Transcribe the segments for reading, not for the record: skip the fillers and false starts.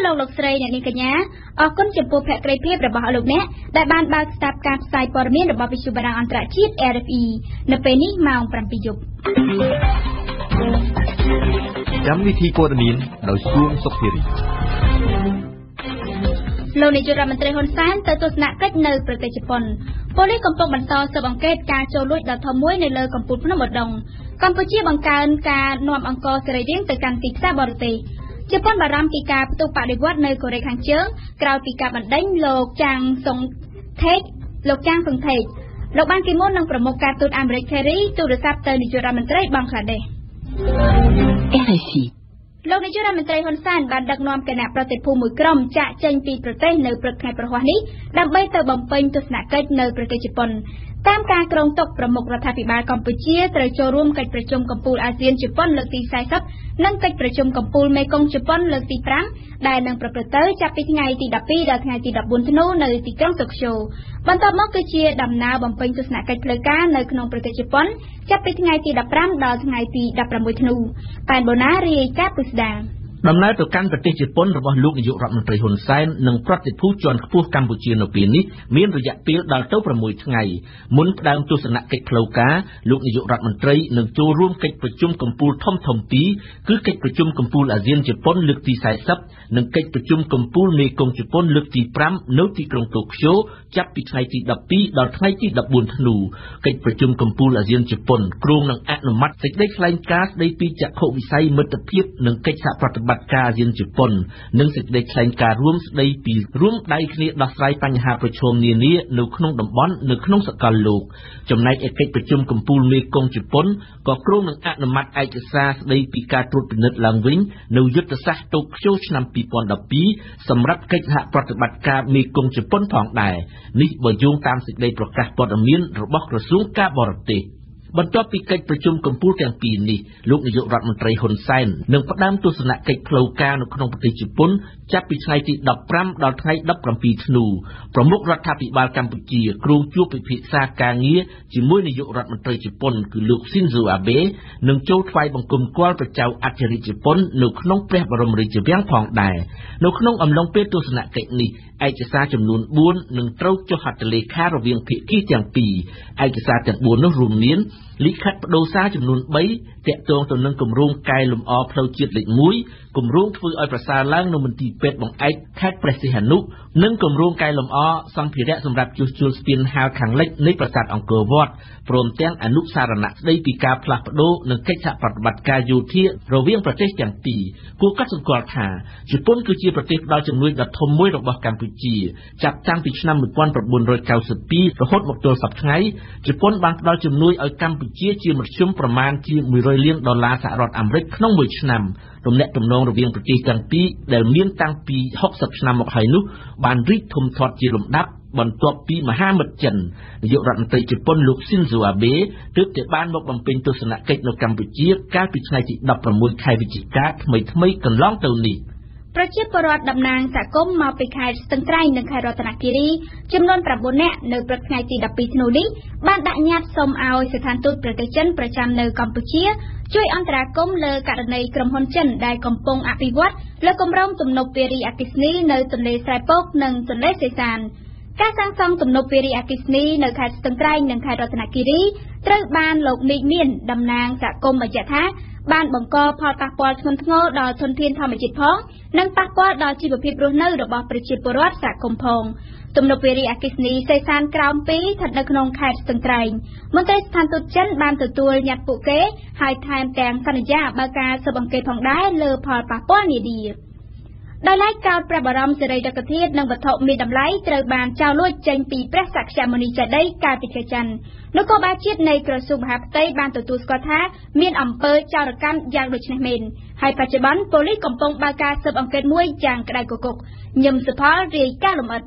លោកស្រីអ្នកនាងកញ្ញាអរគុណចំពោះភក្ដីភាពរបស់លោកអ្នកដែលបានបើកស្ដាប់ការផ្សាយព័ត៌មានរបស់វិទ្យុបារាំងអន្តរជាតិ RFE នៅពេលនេះម៉ោង 7 យប់កម្មវិធីព័ត៌មានដោយសួងសុខធារីលោកនាយករដ្ឋមន្ត្រីហ៊ុនសែនទៅទស្សនកិច្ចនៅប្រទេសជប៉ុនប៉ូលីសកំពុងបន្តស៊ើបអង្កេតការចូលលួចដ៏ធំមួយនៅលើកំពូលភ្នំឧដុង្គកម្ពុជាបង្កើនការនាំអង្គរសរីរាង្គទៅកាន់ទីផ្សារបរទេសជប៉ុនបារម្ភពីការផ្ទុះបដិវត្តន៍នៅកូរ៉េខាងជើងក្រោយពីការបណ្ដេញលោកចាងសុងថេកលោកបានគីមុននឹងប្រមុខការទូតអាមេរិក Kerry ទូរស័ព្ទទៅនាយករដ្ឋមន្ត្រីបង់ក្លាដេស RFI លោកនាយករដ្ឋមន្ត្រីហ៊ុនសែនបានដឹកនាំគណៈប្រតិភូមួយក្រុមចាក់ចេញពីប្រទេសនៅព្រឹកថ្ងៃប្រហ័សនេះដើម្បីទៅបំពេញទស្សនកិច្ចនៅប្រទេសជប៉ុនតាមការគ្រោងទុកប្រមុខរដ្ឋាភិបាលកម្ពុជាត្រូវចូលរួមកិច្ចប្រជុំកំពូលអាស៊ានជប៉ុនលើកទី40និងកិច្ចប្រជុំកំពូលមេគង្គជប៉ុនលើកទី5ដែលនឹងប្រព្រឹត្តទៅចាប់ពីថ្ងៃទី12ដល់ថ្ងៃទី14ធ្នូនៅទីក្រុងតូក្យូបន្ទាប់មកគឺជាដំណើរបំពេញទស្សនកិច្ចផ្លូវការនៅក្នុងប្រទេសជប៉ុនចាប់ពីថ្ងៃទី15ដល់ថ្ងៃទី16ធ្នូប៉ែនបូណារាយការណ៍ពិស្ដាដំណើរទៅកាន់ប្រទេសជប៉ុនរបស់លោកនាយករដ្ឋមន្ត្រីហ៊ុនសែននិងប្រតិភូជាន់ខ្ពស់កម្ពុជានៅពេលនេះមានរយៈពេលដល់ទៅ6ថ្ងៃមុនផ្ដើមទស្សនកិច្ចផ្លូវការលោកនាយករដ្ឋមន្ត្រីនឹងចូលរួមកិច្ចប្រជុំកំពូលធំៗពីរគឺកិច្ចប្រជុំកំពូលអាស៊ានជប៉ុនលើកទី40និងកិច្ចប្រជុំកំពូលមេគង្គជប៉ុនលើកទី5នៅទីក្រុងតូក្យូចាប់ពីថ្ងៃទី12ដល់ថ្ងៃទី14ធ្នូកិច្ចប្រជុំកំពូលអាស៊ានជប៉ុនគ្រោងនឹងអនុម័តសេចក្តីថ្លែងការណ៍ស្តីពីចក្ខុវិស័យមិត្តភាពនិងកិច្ចសហប្រតិបត្តិការអាស៊ានជប៉ុននិងសេចក្តីថ្លែងការណ៍រួមស្តីពីរួមដៃគ្នាដោះស្រាយបញ្ហាប្រឈមនានានៅក្នុងតំបន់នៅក្នុងសកលលោកចំណែកឯកិច្ចប្រជុំកំពូលមេគង្គជប៉ុនក៏គ្រោងនឹងអនុម័តឯកសារស្តីពីការត្រួតពិនិត្យឡើងវិញនៅយុទ្ធសាស្ត្រតូក្យូឆ្នាំ2012សម្រាប់កិច្ចសហប្រតិបត្តិការមេគង្គជប៉ុនផងដែរនេះបើយោងតាមសេចក្តីប្រកាសព័ត៌មានរបស់ក្រសួងការបរទេសបន្ទាប់ពីកិច្ចប្រជុំកំពូលទាំងពីរនេះលោកនាយករដ្ឋមន្ត្រីហ៊ុនសែននឹងផ្ដើមទស្សនកិច្ចផ្លូវការនៅក្នុងប្រទេសជប៉ុនចាប់ពីថ្ងៃទី15ដល់ថ្ងៃ17ធ្នូប្រមុខរដ្ឋាភិបាលកម្ពុជាគ្រោងជួបពិភាក្សាការងារជាមួយនាយករដ្ឋមន្ត្រីជប៉ុនគឺលោកស៊ីនហ្សូអាបេនឹងចូលថ្វាយបង្គំគាល់ព្រះចៅអធិរាជជប៉ុននៅក្នុងព្រះបរមរាជវាំងផងដែរនៅក្នុងអំឡុងពេលទស្សនកិច្ចនេះឯកសារចំនួន4នឹងត្រូវចុះហត្ថលេខារវាងភាគីទាំងពីរឯកសារទាំង4នោះរួមមានលិខិតបដូរសារចំនួន3ទាក់ទងទៅនឹងគម្រោងកែលម្អផ្លូវជាតិលេខ1គម្រោងធ្វើឲ្យប្រសើរឡើងនៅមន្ទីរពេទ្យបង្អែកខេត្តព្រះសីហនុនិងគម្រោងកែលម្អសម្ភារៈសម្រាប់ជួសជុលស្ពានហាលខាងលិចនៃប្រាសាទអង្គរវត្តព្រមទាំងអនុសារណៈស្តីពីការផ្លាស់ប្ដូរនិងកិច្ចសហប្រតិបត្តិការយោធារវាងប្រទេសទាំងពីរគួរកត់សម្គាល់ថាជប៉ុនគឺជាប្រទេសផ្ដល់ជំនួយដ៏ធំមួយរបស់កម្ពុជាចាប់តាំងពីឆ្នាំ1992រហូតមកទល់សព្វថ្ងៃជប៉ុនបានផ្ដល់ជំនួយឲ្យកម្ពុជាជាមធ្យមប្រមាណជា$100 លានសហរដ្ឋអាមេរិកក្នុងមួយឆ្នាំទំនាក់ទំនងរវាងប្រទេសទាំងពីរដែលមានតាំងពី60ឆ្នាំមកហើយនោះបានរីកធំធាត់ជាលំដាប់បន្ទាប់ពីមហាមិត្តចិននាយករដ្ឋមន្ត្រីជប៉ុនលោកស៊ីនហ្សូអាបេទើបតែបានមកបំពេញទស្សនកិច្ចនៅកម្ពុជាកាលពីថ្ងៃទី16ខែវិច្ឆិកាថ្មីកន្លងទៅនេះប្រជាពលរដ្ឋតំណាងសហគមន៍មកពីខេត្តស្ទឹងត្រែងនិងខេត្តរតនគិរីចំនួន9នាក់នៅព្រឹកថ្ងៃទី12ធ្នូនេះបានដាក់ញត្តិសុំឲ្យស្ថានទូតប្រទេសចិនប្រចាំនៅកម្ពុជាជួយអន្តរាគមន៍លើករណីក្រុមហ៊ុនចិនដែលកំពុងអភិវឌ្ឍលើគម្រោងទំនប់វារីអគ្គិសនីនៅទន្លេស្រែពកនិងទន្លេសេសានការសាងសង់ទំនប់វារីអគ្គិសនីនៅខេត្តស្ទឹងត្រែងនិងខេត្តរតនគិរីត្រូវបានលោកនីកមានតំណាងសហគមន៍បញ្ជាក់ថាបានបង្កផលប៉ះពាល់ធ្ងន់ធ្ងរដល់ធនធានធម្មជាតិផងនិងប៉ះពាល់ដល់ជីវភាពរស់នៅរបស់ប្រជាពលរដ្ឋសហគមន៍ផងទំនប់វារីអគ្គិសនីសេសានក្រោម2ស្ថិតនៅក្នុងខេត្តស្ទឹងត្រែងមន្ត្រីស្ថានទូតចិនបានទទួលញត្តិពួកគេហើយថែមទាំងសន្យាបើកការស៊ើបអង្កេតផងដែរលើផលប៉ះពាល់នានាដោយឡែកកោតព្រះបរមសារីរិកធាតុនិងវត្ថុមានតម្លៃត្រូវបានចោរលួចចេញពីព្រះសក្យមុនីចេតិយកាលពីខែច័ន្ទនគរបាលជាតិនៃក្រសួងមហាផ្ទៃបានទទួលស្គាល់ថាមានអំពើចោរកម្មយ៉ាងដូចនេះមែនហើយបច្ចុប្បន្នប៉ូលីសកំពុងបើកការស៊ើបអង្កេតមួយយ៉ាងក្តៅគគុកញឹមសុផលរាយការណ៍លម្អិត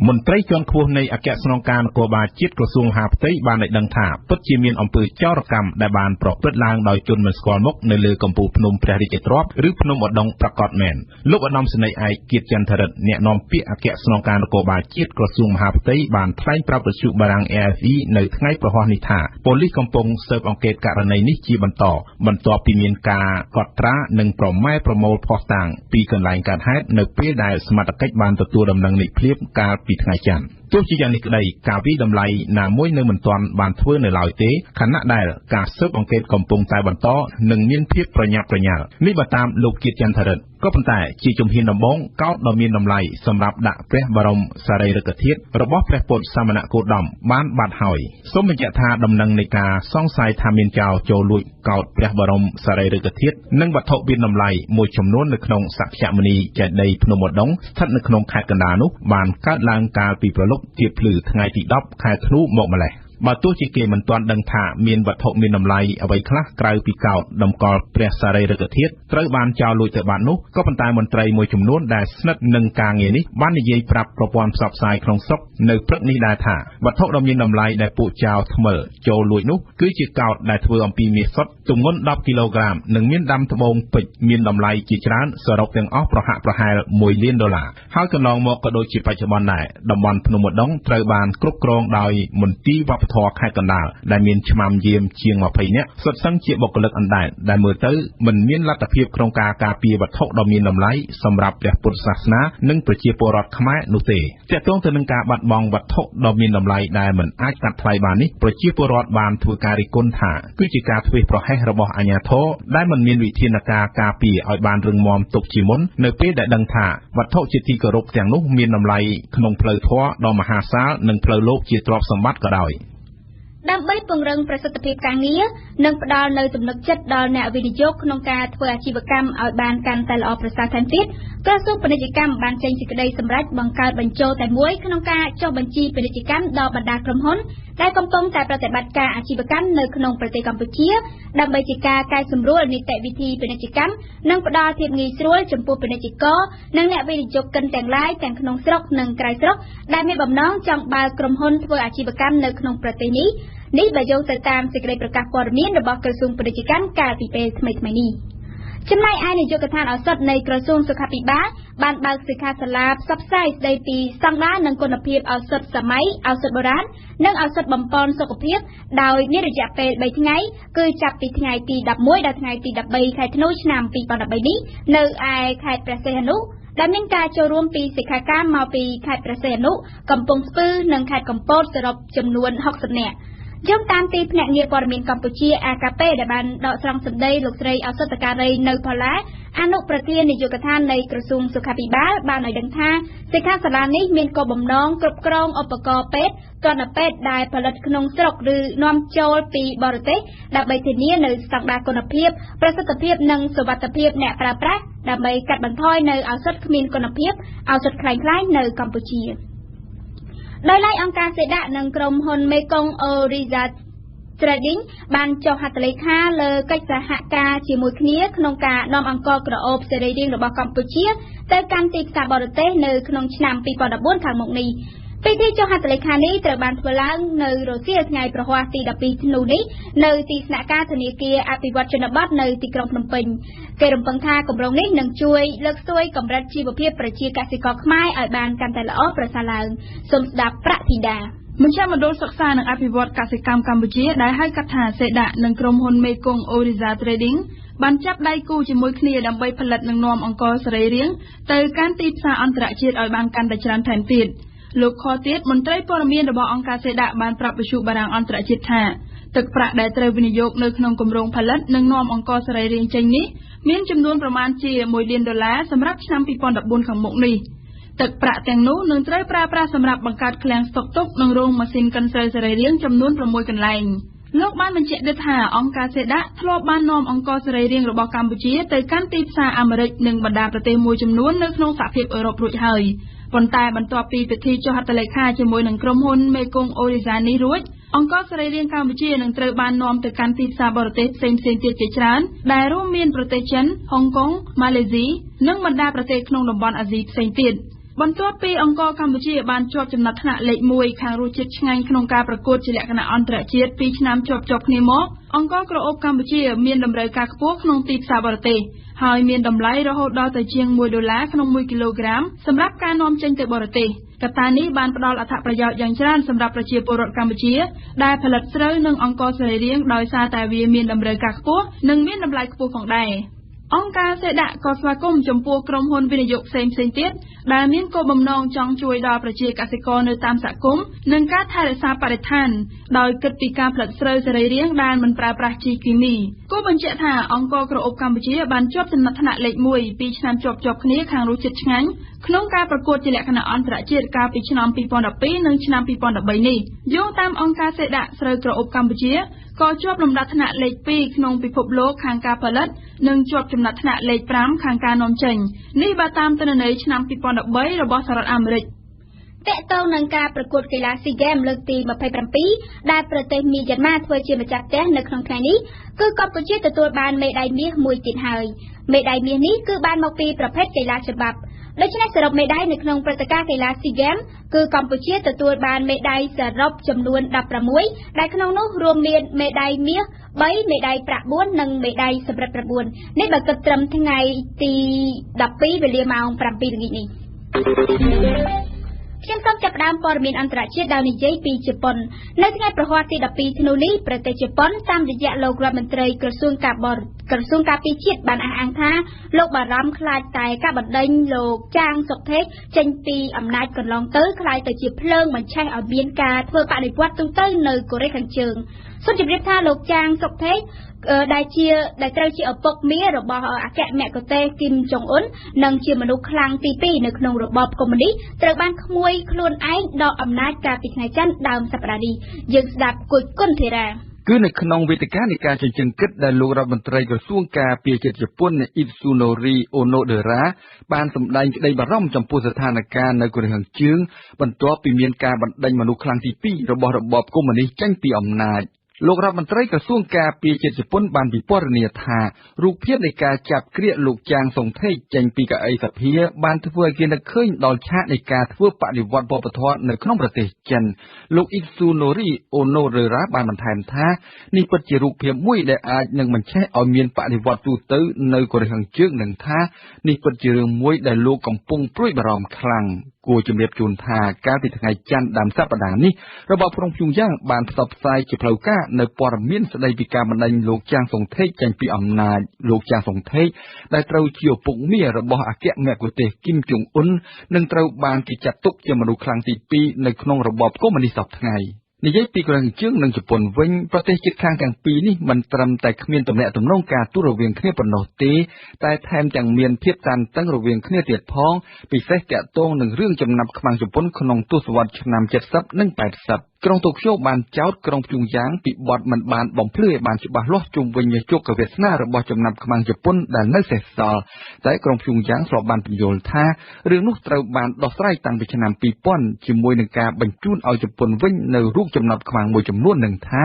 មន្ត្រីជាន់ខ្ពស់នៃអគ្គស្នងការនគរបាលជាតិក្រសួងមហាផ្ទៃបានឲ្យដឹងថាពិតជាមានអំពើចោរកម្មដែលបានប្រព្រឹត្តឡើងដោយជនមិនស្គាល់មុខនៅលើកំពូលភ្នំព្រះរាជទ្រព្យឬភ្នំឧដុង្គប្រកាសមែនលោកឧត្តមសេនីយ៍ឯកគៀតចន្ទរិទ្ធអ្នកនាំពាក្យអគ្គស្នងការនគរបាលជាតិក្រសួងមហាផ្ទៃបានថ្លែងប្រាប់វិទ្យុបារាំង RFE នៅថ្ងៃប្រហ័សនេះថាប៉ូលីសកំពុងស៊ើបអង្កេតករណីនេះជាបន្តបន្ទាប់ពីមានការកត់ត្រានិងប្រម៉ែប្រមូលភស្តុតាងពីកន្លែងកើតហេតុនៅពេលដែលសមត្ថកិច្ចបានទទួលដំណឹងនេះភ្លាមកាលពីថ្ងៃច័ន្ទទោះជាយ៉ាងនេះក្តីការវិតម្លៃណាមួយនៅមិនទាន់បានធ្វើនៅឡើយទេខណៈដែលការស៊ើបអង្កេតកំពុងតែបន្តនិងមានភាពប្រញាប់ប្រញាល់នេះបើតាមលោកគៀតចន្ទរិទ្ធក៏ប៉ុន្តែជាជំហានដំបូងកោតដ៏មានតម្លៃសម្រាប់ដាក់ព្រះបរមសារីរិកធាតុរបស់ព្រះពុទ្ធសាមណគោតមបានបាត់ហើយសូមបញ្ជាក់ថាដំណឹងនៃការសង្ស័យថាមានចោរចូលលួចកោតព្រះបរមសារីរិកធាតុនិងវត្ថុមានតម្លៃមួយចំនួននៅក្នុងសក្យមុនីចេតិយភ្នំឧដុង្គស្ថិតនៅក្នុងខេត្តកណ្ដាលនោះបានកើតឡើងកាលពីព្រលប់ទៀបភ្លឺថ្ងៃទី10ខែធ្នូមកម្លេះបើទោះជាគេមិនទាន់ដឹងថាមានវត្ថុមានតម្លៃអ្វីខ្លះក្រៅពីកោដ្ឋតម្កល់ព្រះសារីរិកធាតុត្រូវបានចោរលួចទៅបាត់នោះក៏ប៉ុន្តែមន្ត្រីមួយចំនួនដែលស្និទ្ធនឹងការងារនេះបាននិយាយប្រាប់ប្រព័ន្ធផ្សព្វផ្សាយក្នុងស្រុកនៅព្រឹកនេះដែរថាវត្ថុដ៏មានតម្លៃដែលពួកចោរថ្មិលចូលលួចនោះគឺជាកោដ្ឋដែលធ្វើអំពីមាសសុទ្ធទម្ងន់10គីឡូក្រាមនិងមានដាំត្បូងពេជ្រមានតម្លៃជាច្រើនសរុបទាំងអស់ប្រហាក់ប្រហែល$1 លានហើយកន្លងមកក៏ដូចជាបច្ចុប្បន្នដែរតំបន់ភ្នំឧដុង្គត្រូវបានគ្រប់គ្រងដោយមន្ទីរវប្បធម៌ខេត្តកណ្ដាលដែលមានឆ្មាំយាមជាង20នាក់សុទ្ធសឹងជាបុគ្គលិកអណ្ដែតដែលមើលទៅមិនមានលទ្ធភាពក្នុងការការពារវត្ថុដ៏មានតម្លៃសម្រាប់ព្រះពុទ្ធសាសនានិងប្រជាពលរដ្ឋខ្មែរនោះទេទាក់ទងទៅនឹងការបាត់បង់វត្ថុដ៏មានតម្លៃដែលមិនអាចកាត់ថ្លៃបាននេះប្រជាពលរដ្ឋបានធ្វើការរិះគន់ថាគឺជាការធ្វេសប្រហែសរបស់អាជ្ញាធរដែលមិនមានវិធានការការពារឲ្យបានរឹងមាំទុកជាមុននៅពេលដែលដឹងថាវត្ថុជាទីគោរពទាំងនោះមានតម្លៃក្នុងផ្លូវធម៌ដ៏មហាសាលនិងផ្លូវលោកជាទ្រព្យសម្បត្តិក៏ដោយដើម្បីពង្រឹងប្រសិទ្ធភាពការងារនិងផ្ដល់នូវទំនុកចិត្តដល់អ្នកវិនិយោគក្នុងការធ្វើអាជីវកម្មឲ្យបានកាន់តែល្អប្រសើរថែមទៀតក្រសួងពាណិជ្ជកម្មបានចេញសេចក្តីសម្រេចបង្កើតបញ្ចូលតែមួយក្នុងការចុះបញ្ជីពាណិជ្ជកម្មដល់បណ្ដាក្រុមហ៊ុនដែលកំពុងតែប្រតិបត្តិការអាជីវកម្មនៅក្នុងប្រទេសកម្ពុជាដើម្បីជាការកែសម្រួលនីតិវិធីពាណិជ្ជកម្មនិងផ្ដល់ភាពងាយស្រួលចំពោះពាណិជ្ជករនិងអ្នកវិនិយោគិនទាំងឡាយទាំងក្នុងស្រុកនិងក្រៅស្រុកដែលមានបំណងចង់បើកក្រុមហ៊ុនធ្វើអាជីវកម្មនៅក្នុងប្រទេសនេះបើយោងទៅតាមសេចក្តីប្រកាសព័ត៌មានរបស់ក្រសួងពាណិជ្ជកម្មកាលពីពេលថ្មីៗនេះចំណែកឯនាយកដ្ឋានឱសថនៃក្រសួងសុខាភិបាលបានបើកសិក្ខាសាលាផ្សព្វផ្សាយស្តីពីស្តង់ដារនិងគុណភាពឱសថសម័យឱសថបុរាណនិងឱសថបំប៉នសុខភាពដោយមានរយៈពេល3ថ្ងៃគឺចាប់ពីថ្ងៃទី11ដល់ថ្ងៃទី13ខែធ្នូឆ្នាំ2013នេះនៅឯខេត្តព្រះសីហនុដែលមានការចូលរួមពីសិក្ខាកាមមកពីខេត្តព្រះសីហនុកំពង់ស្ពឺនិងខេត្តកំពតសរុបចំនួន60នាក់យោងតាមទីភ្នាក់ងារព័ត៌មានកម្ពុជា AKP ដែលបានដកស្រង់សម្ដីលោកស្រីឱសថការីនៅផល្លាអនុប្រធាននាយកដ្ឋាននៃក្រសួងសុខាភិបាលបានឲ្យដឹងថាសិក្ខាសាលានេះមានគោលបំណងគ្រប់គ្រងឧបករណ៍ពេទ្យទណ្ឌពេទ្យដែលផលិតក្នុងស្រុកឬនាំចូលពីបរទេសដើម្បីធានានូវស្តង់ដារគុណភាពប្រសិទ្ធភាពនិងសុវត្ថិភាពអ្នកប្រើប្រាស់ដើម្បីកាត់បន្ថយនៅឱសថគ្មានគុណភាពឱសថคล้ายៗនៅកម្ពុជាដោយឡែកអង្គការសេដាក់និងក្រុមហ៊ុនមេកុងអូរីហ្សា Trading បានចុះហត្ថលេខាលើកិច្ចសហការជាមួយគ្នាក្នុងការនាំអង្ករក្រអូបសេរីរាង្គរបស់កម្ពុជាទៅកាន់ទីផ្សារបរទេសនៅក្នុងឆ្នាំ2014ខាងមុខនេះពិធីចុះហត្ថលេខានេះត្រូវបានធ្វើឡើងនៅរសៀលថ្ងៃប្រហ័សទី12ធ្នូនេះនៅទីស្នាក់ការធនាគារអភិវឌ្ឍជនបទនៅទីក្រុងភ្នំពេញគេរំពឹងថាគម្រោងនេះនឹងជួយលើកស្ទួយកម្រិតជីវភាពប្រជាកសិករខ្មែរឲ្យបានកាន់តែល្អប្រសើរឡើងសូមស្ដាប់ប្រាក់ធីតាមជ្ឈមណ្ឌលសិក្សានិងអភិវឌ្ឍកសិកម្មកម្ពុជាដែលហៅកាត់ថាសេដាក់និងក្រុមហ៊ុនមេកុងអូរីហ្សា Trading បានចាប់ដៃគូជាមួយគ្នាដើម្បីផលិតនិងនាំអង្ករសរីរាង្គទៅកាន់ទីផ្សារអន្តរជាតិឲ្យបានកាន់តែច្រើនថែមទៀតលោកខទៀតមន្ត្រីព័ត៌មានរបស់អង្គការសេដាក់បានប្រាប់វិទ្យុបារាំងអន្តរជាតិថាទឹកប្រាក់ដែលត្រូវវិនិយោគនៅក្នុងគម្រោងផលិតនិងនាំអង្ករសរីរាង្គចេញនេះមានចំនួនប្រមាណជា$1 លានសម្រាប់ឆ្នាំ2014ខាងមុខនេះទឹកប្រាក់ទាំងនោះនឹងត្រូវប្រើប្រាស់សម្រាប់បង្កើតឃ្លាំងស្តុកទុកនិងរោងម៉ាស៊ីនកិនស្រូវសរីរាង្គចំនួន6កន្លែងលោកបានបញ្ជាក់ទៀតថាអង្គការសេដាក់ធ្លាប់បាននាំអង្ករសរីរាង្គរបស់កម្ពុជាទៅកាន់ទីផ្សារអាមេរិកនិងបណ្ដាប្រទេសមួយចំនួននៅក្នុងសហភាពអឺរ៉ុបរួចហើយប៉ុន្តែបន្ទាប់ពីពិធីចុះហត្ថលេខាជាមួយនឹងក្រុមហ៊ុនមេកុងអូរីហ្សានេះរួចអង្ករសរីរាង្គកម្ពុជានឹងត្រូវបាននាំទៅកាន់ទីផ្សារបរទេសផ្សេងៗទៀតជាច្រើនដែលរួមមានប្រទេសចិន ហុងកុង ម៉ាឡេស៊ីនិងបណ្ដាប្រទេសក្នុងតំបន់អាស៊ីផ្សេងទៀត បន្ទាប់ពីអង្គរកម្ពុជាបានជាប់ចំណាត់ថ្នាក់លេខ1ខាងរសជាតិឆ្ងាញ់ក្នុងការប្រកួតជាលក្ខណៈអន្តរជាតិ2ឆ្នាំជាប់គ្នាមកអង្គរក្រអូបកម្ពុជាមានតម្រូវការខ្ពស់ក្នុងទីផ្សារបរទេសហើយមានតម្លៃរហូតដល់ទៅជាង$1ក្នុង1គីឡូក្រាមសម្រាប់ការនាំចេញទៅបរទេសកត្តានេះបានផ្ដល់អត្ថប្រយោជន៍យ៉ាងច្រើនសម្រាប់ប្រជាពលរដ្ឋកម្ពុជាដែលផលិតស្រូវនិងអង្ករសរីរាង្គដោយសារតែវាមានតម្រូវការខ្ពស់និងមានតម្លៃខ្ពស់ផងដែរអង្គការសេដាក់ក៏ស្វាគមន៍ចំពោះក្រុមហ៊ុនវិនិយោគផ្សេងទៀតដែលមានគោលបំណងចង់ជួយដល់ប្រជាកសិករនៅតាមសហគមន៍និងការថែរក្សាបរិស្ថានដោយគិតពីការផលិតស្រូវសរីរាង្គដែលមិនប្រើប្រាស់ជីគីមីគូបញ្ជាក់ថាអង្គរក្រអូបកម្ពុជាបានជាប់ចំណាត់ថ្នាក់លេខ1 2ឆ្នាំជាប់គ្នាខាងរសជាតិឆ្ងាញ់ក្នុងការប្រកួតជាលក្ខណៈអន្តរជាតិកាលពីឆ្នាំ2012និងឆ្នាំ2013នេះយោងតាមអង្គការសេដាក់ស្រូវក្រអូបកម្ពុជាក៏ជាប់លំដាប់ថ្នាក់លេខ2ក្នុងពិភពលោកខាងការផលិតនិងជាប់ចំណាត់ថ្នាក់លេខ5ខាងការនាំចេញនេះបើតាមទិន្នន័យឆ្នាំ2013របស់សហរដ្ឋអាមេរិកតកតងនឹងការប្រកួតកីឡាស៊ីហ្គេមលើកទី27ដែលប្រទេសមីយ៉ាន់ម៉ាធ្វើជាម្ចាស់ផ្ទះនៅក្នុងថ្ងៃនេះគឺកម្ពុជាទទួលបានមេដាយមាសមួយទៀតហើយមេដាយមាសនេះគឺបានមកពីប្រភេទកីឡាច្បាប់ដូច្នេះសរុបមេដាយនៅក្នុងព្រឹត្តិការណ៍កីឡាស៊ីហ្គេមគឺកម្ពុជាទទួលបានមេដាយសរុបចំនួន16ដែលក្នុងនោះរួមមានមេដាយមាស3មេដាយប្រាក់4និងមេដាយសំរឹទ្ធ9នេះបើគិតត្រឹមថ្ងៃទី12វេលាម៉ោង7ល្ងាចនេះខ្ញុំសូមចាប់ផ្ដើមព័ត៌មានអន្តរជាតិដោយនិយាយពីជប៉ុននៅថ្ងៃប្រហ័សទី12ធ្នូនេះប្រទេសជប៉ុនតាមរយៈលោករដ្ឋមន្ត្រីក្រសួងការពារជាតិបានអះអាងថាលោកបារម្ភខ្លាចតែការបណ្ដេញលោកចាងសុកថេកចេញពីអំណាចកន្លងទៅខ្លាចទៅជាភ្លើងបញ្ឆេះឲ្យមានការធ្វើបដិវត្តទូទៅនៅកូរ៉េខាងជើងសូមជម្រាបថាលោកចាងសុកថេកដែលត្រូវជាឪពុកមារបស់អគ្គមគ្គុទ្ទេសក៍គីមចុងអ៊ុននិងជាមនុស្សខ្លាំងទី2នៅក្នុងរបបកុម្មុយនីសត្រូវបានក្មួយខ្លួនឯងដកអំណាចកាលពីថ្ងៃច័ន្ទដើមសប្តាហ៍នេះយើងស្ដាប់គួយគុណធីរ៉ាគឺនៅក្នុងវេទិកានៃការជញ្ជឹងគិតដែលលោករដ្ឋមន្ត្រីក្រសួងការពារជាតិជប៉ុនអ៊ីស៊ូណូរីអូណូដេរ៉ាបានសម្ដែងក្តីបារម្ភចំពោះស្ថានភាពនៅកូរ៉េខាងជើងបន្ទាប់ពីមានការបណ្ដេញមនុស្សខ្លាំងទី2របស់របបកុម្មុយនីសចេញពីអំណាចលោករដ្ឋមន្ត្រីក្រសួងការពារជាតិជប៉ុនបានពិពណ៌នាថារូបភាពនៃការចាប់ក្រៀកលោកចាងសុងថេកចេញពីកៅអីសភាបានធ្វើឲ្យគេនឹកឃើញដល់ឆាកនៃការធ្វើបដិវត្តវប្បធម៌នៅក្នុងប្រទេសចិនលោកអ៊ីស៊ូណូរីអូណូរ៉េរ៉ាបានបន្ថែមថានេះពិតជារូបភាពមួយដែលអាចនឹងបញ្ឆេះឲ្យមានបដិវត្តទូទៅនៅកូរ៉េខាងជើងនិងថានេះពិតជារឿងមួយដែលលោកកំពុងព្រួយបារម្ភខ្លាំងគួរជំរាបជូនថាកាលពីថ្ងៃច័ន្ទដើមសប្តាហ៍នេះរបបក្រុងព្យុងយ៉ាងបានផ្សព្វផ្សាយជាផ្លូវការនៅព័ត៌មានស្ដីពីការបណ្ដេញលោកចាងសុងថេកចេញពីអំណាចលោកចាងសុងថេកដែលត្រូវជាឪពុកមារបស់អគ្គមគ្គុទ្ទេសក៍គីមចុងអ៊ុននិងត្រូវបានគេចាត់ទុកជាមនុស្សខ្លាំងទី2នៅក្នុងរបបកុម្មុយនីសសព្វថ្ងៃនិយាយពីកូរ៉េខាងជើងនិងជប៉ុនវិញប្រទេសជិតខាងទាំងពីរនេះមិនត្រឹមតែគ្មានទំនាក់ទំនងការទូតរវាងគ្នាប៉ុណ្ណោះទេតែថែមទាំងមានភាពតានតឹងរវាងគ្នាទៀតផងពិសេសតាក់ទងនឹងរឿងចំណាប់ខ្មាំងជប៉ុនក្នុងទសវត្សរ៍ឆ្នាំ70និង80ក្រុងតូក្យូបានចោទក្រុងព្យុងយ៉ាងពីបទមិនបានបំភ្លឺឲ្យបានច្បាស់លាស់ជុំវិញជោគវាសនារបស់ចំណាប់ខ្មាំងជប៉ុនដែលនៅសេសសល់តែក្រុងព្យុងយ៉ាងធ្លាប់បានពន្យល់ថារឿងនោះត្រូវបានដោះស្រាយតាំងពីឆ្នាំ2000ជាមួយនឹងការបញ្ជូនឲ្យជប៉ុនវិញនៅរូបចំណាប់ខ្មាំងមួយចំនួននឹងថា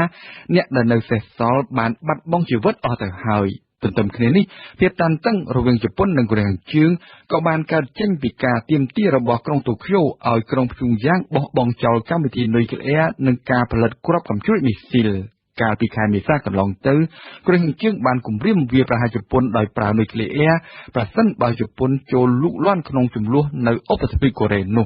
អ្នកដែលនៅសេសសល់បានបាត់បង់ជីវិតអស់ទៅហើយទន្ទឹមគ្នានេះភាពតានតឹងរវាងជប៉ុននិងកូរ៉េខាងជើងក៏បានកើតចេញពីការទាមទាររបស់ក្រុងតូក្យូឲ្យក្រុងព្យុងយ៉ាងបោះបង់ចោលកម្មវិធីនុយក្លេអ៊ែរនិងការផលិតគ្រាប់កាំជ្រួចមីស៊ីលកាលពីខែមេសាកន្លងទៅកូរ៉េខាងជើងបានគំរាមវាយប្រហារជប៉ុនដោយប្រើនុយក្លេអ៊ែរប្រសិនបើជប៉ុនចូលលូកលាន់ក្នុងជម្លោះនៅឧបទ្វីបកូរ៉េនោះ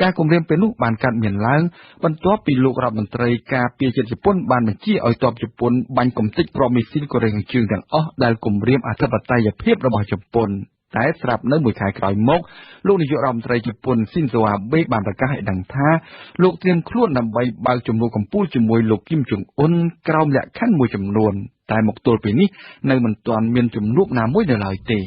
ការគំរាមពេលនោះបានកើតមានឡើងបន្ទាប់ពីលោករដ្ឋមន្ត្រីការពារជាតិជប៉ុនបានបញ្ជាឲ្យទ័ពជប៉ុនបាញ់កំទេចគ្រាប់មីស៊ីលកូរ៉េខាងជើងទាំងអស់ដែលគំរាមអធិបតេយ្យភាពរបស់ជប៉ុនតែស្រាប់នៅមួយខែក្រោយមកលោកនាយករដ្ឋមន្ត្រីជប៉ុនស៊ីនហ្សូអាបេបានប្រកាសឲ្យដឹងថាលោកត្រៀមខ្លួនដើម្បីបើកជំនួបកម្ពុជាជាមួយលោកគីមចុងអ៊ុនក្រោមលក្ខខណ្ឌមួយចំនួនតែមកទល់ពេលនេះនៅមិនទាន់មានជំនួបណាមួយនៅឡើយទេ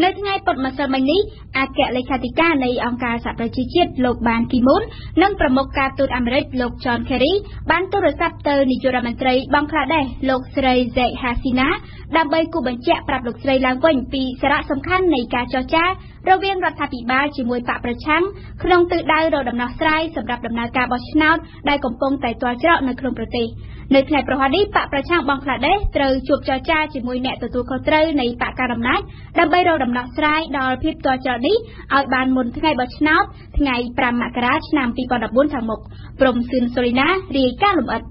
នៅថ្ងៃពុធម្សិលមិញនេះអគ្គលេខាធិការនៃអង្គការសហប្រជាជាតិលោកបានគីមូននិងប្រមុខការទូតអាមេរិកលោក John Kerry បានទូរស័ព្ទទៅនាយករដ្ឋមន្ត្រីបង់ក្លាដេសលោកស្រី Sheikh Hasina ដើម្បីគូបញ្ជាក់ប្រាប់លោកស្រីឡើងវិញពីសារៈសំខាន់នៃការចរចា រវាងរដ្ឋាភិបាលជាមួយបកប្រឆាំងក្នុងទិសដៅរកដំណោះស្រាយសម្រាប់ដំណើរការបោះឆ្នោតដែលកំពុងតែទាល់ច្រកនៅក្នុងប្រទេសនៅថ្ងៃប្រហ័សនេះបកប្រឆាំងបង់ក្លាដេសត្រូវជួបចរចាជាមួយអ្នកទទួលខុសត្រូវនៃបកកណ្ដាលអំណាចដើម្បីរកដំណោះស្រាយដល់ភាពទាល់ច្រកនេះឲ្យបានមុនថ្ងៃបោះឆ្នោតថ្ងៃ5មករាឆ្នាំ2014ខាងមុខព្រំសឿនសូលីណារាយការណ៍លម្អិត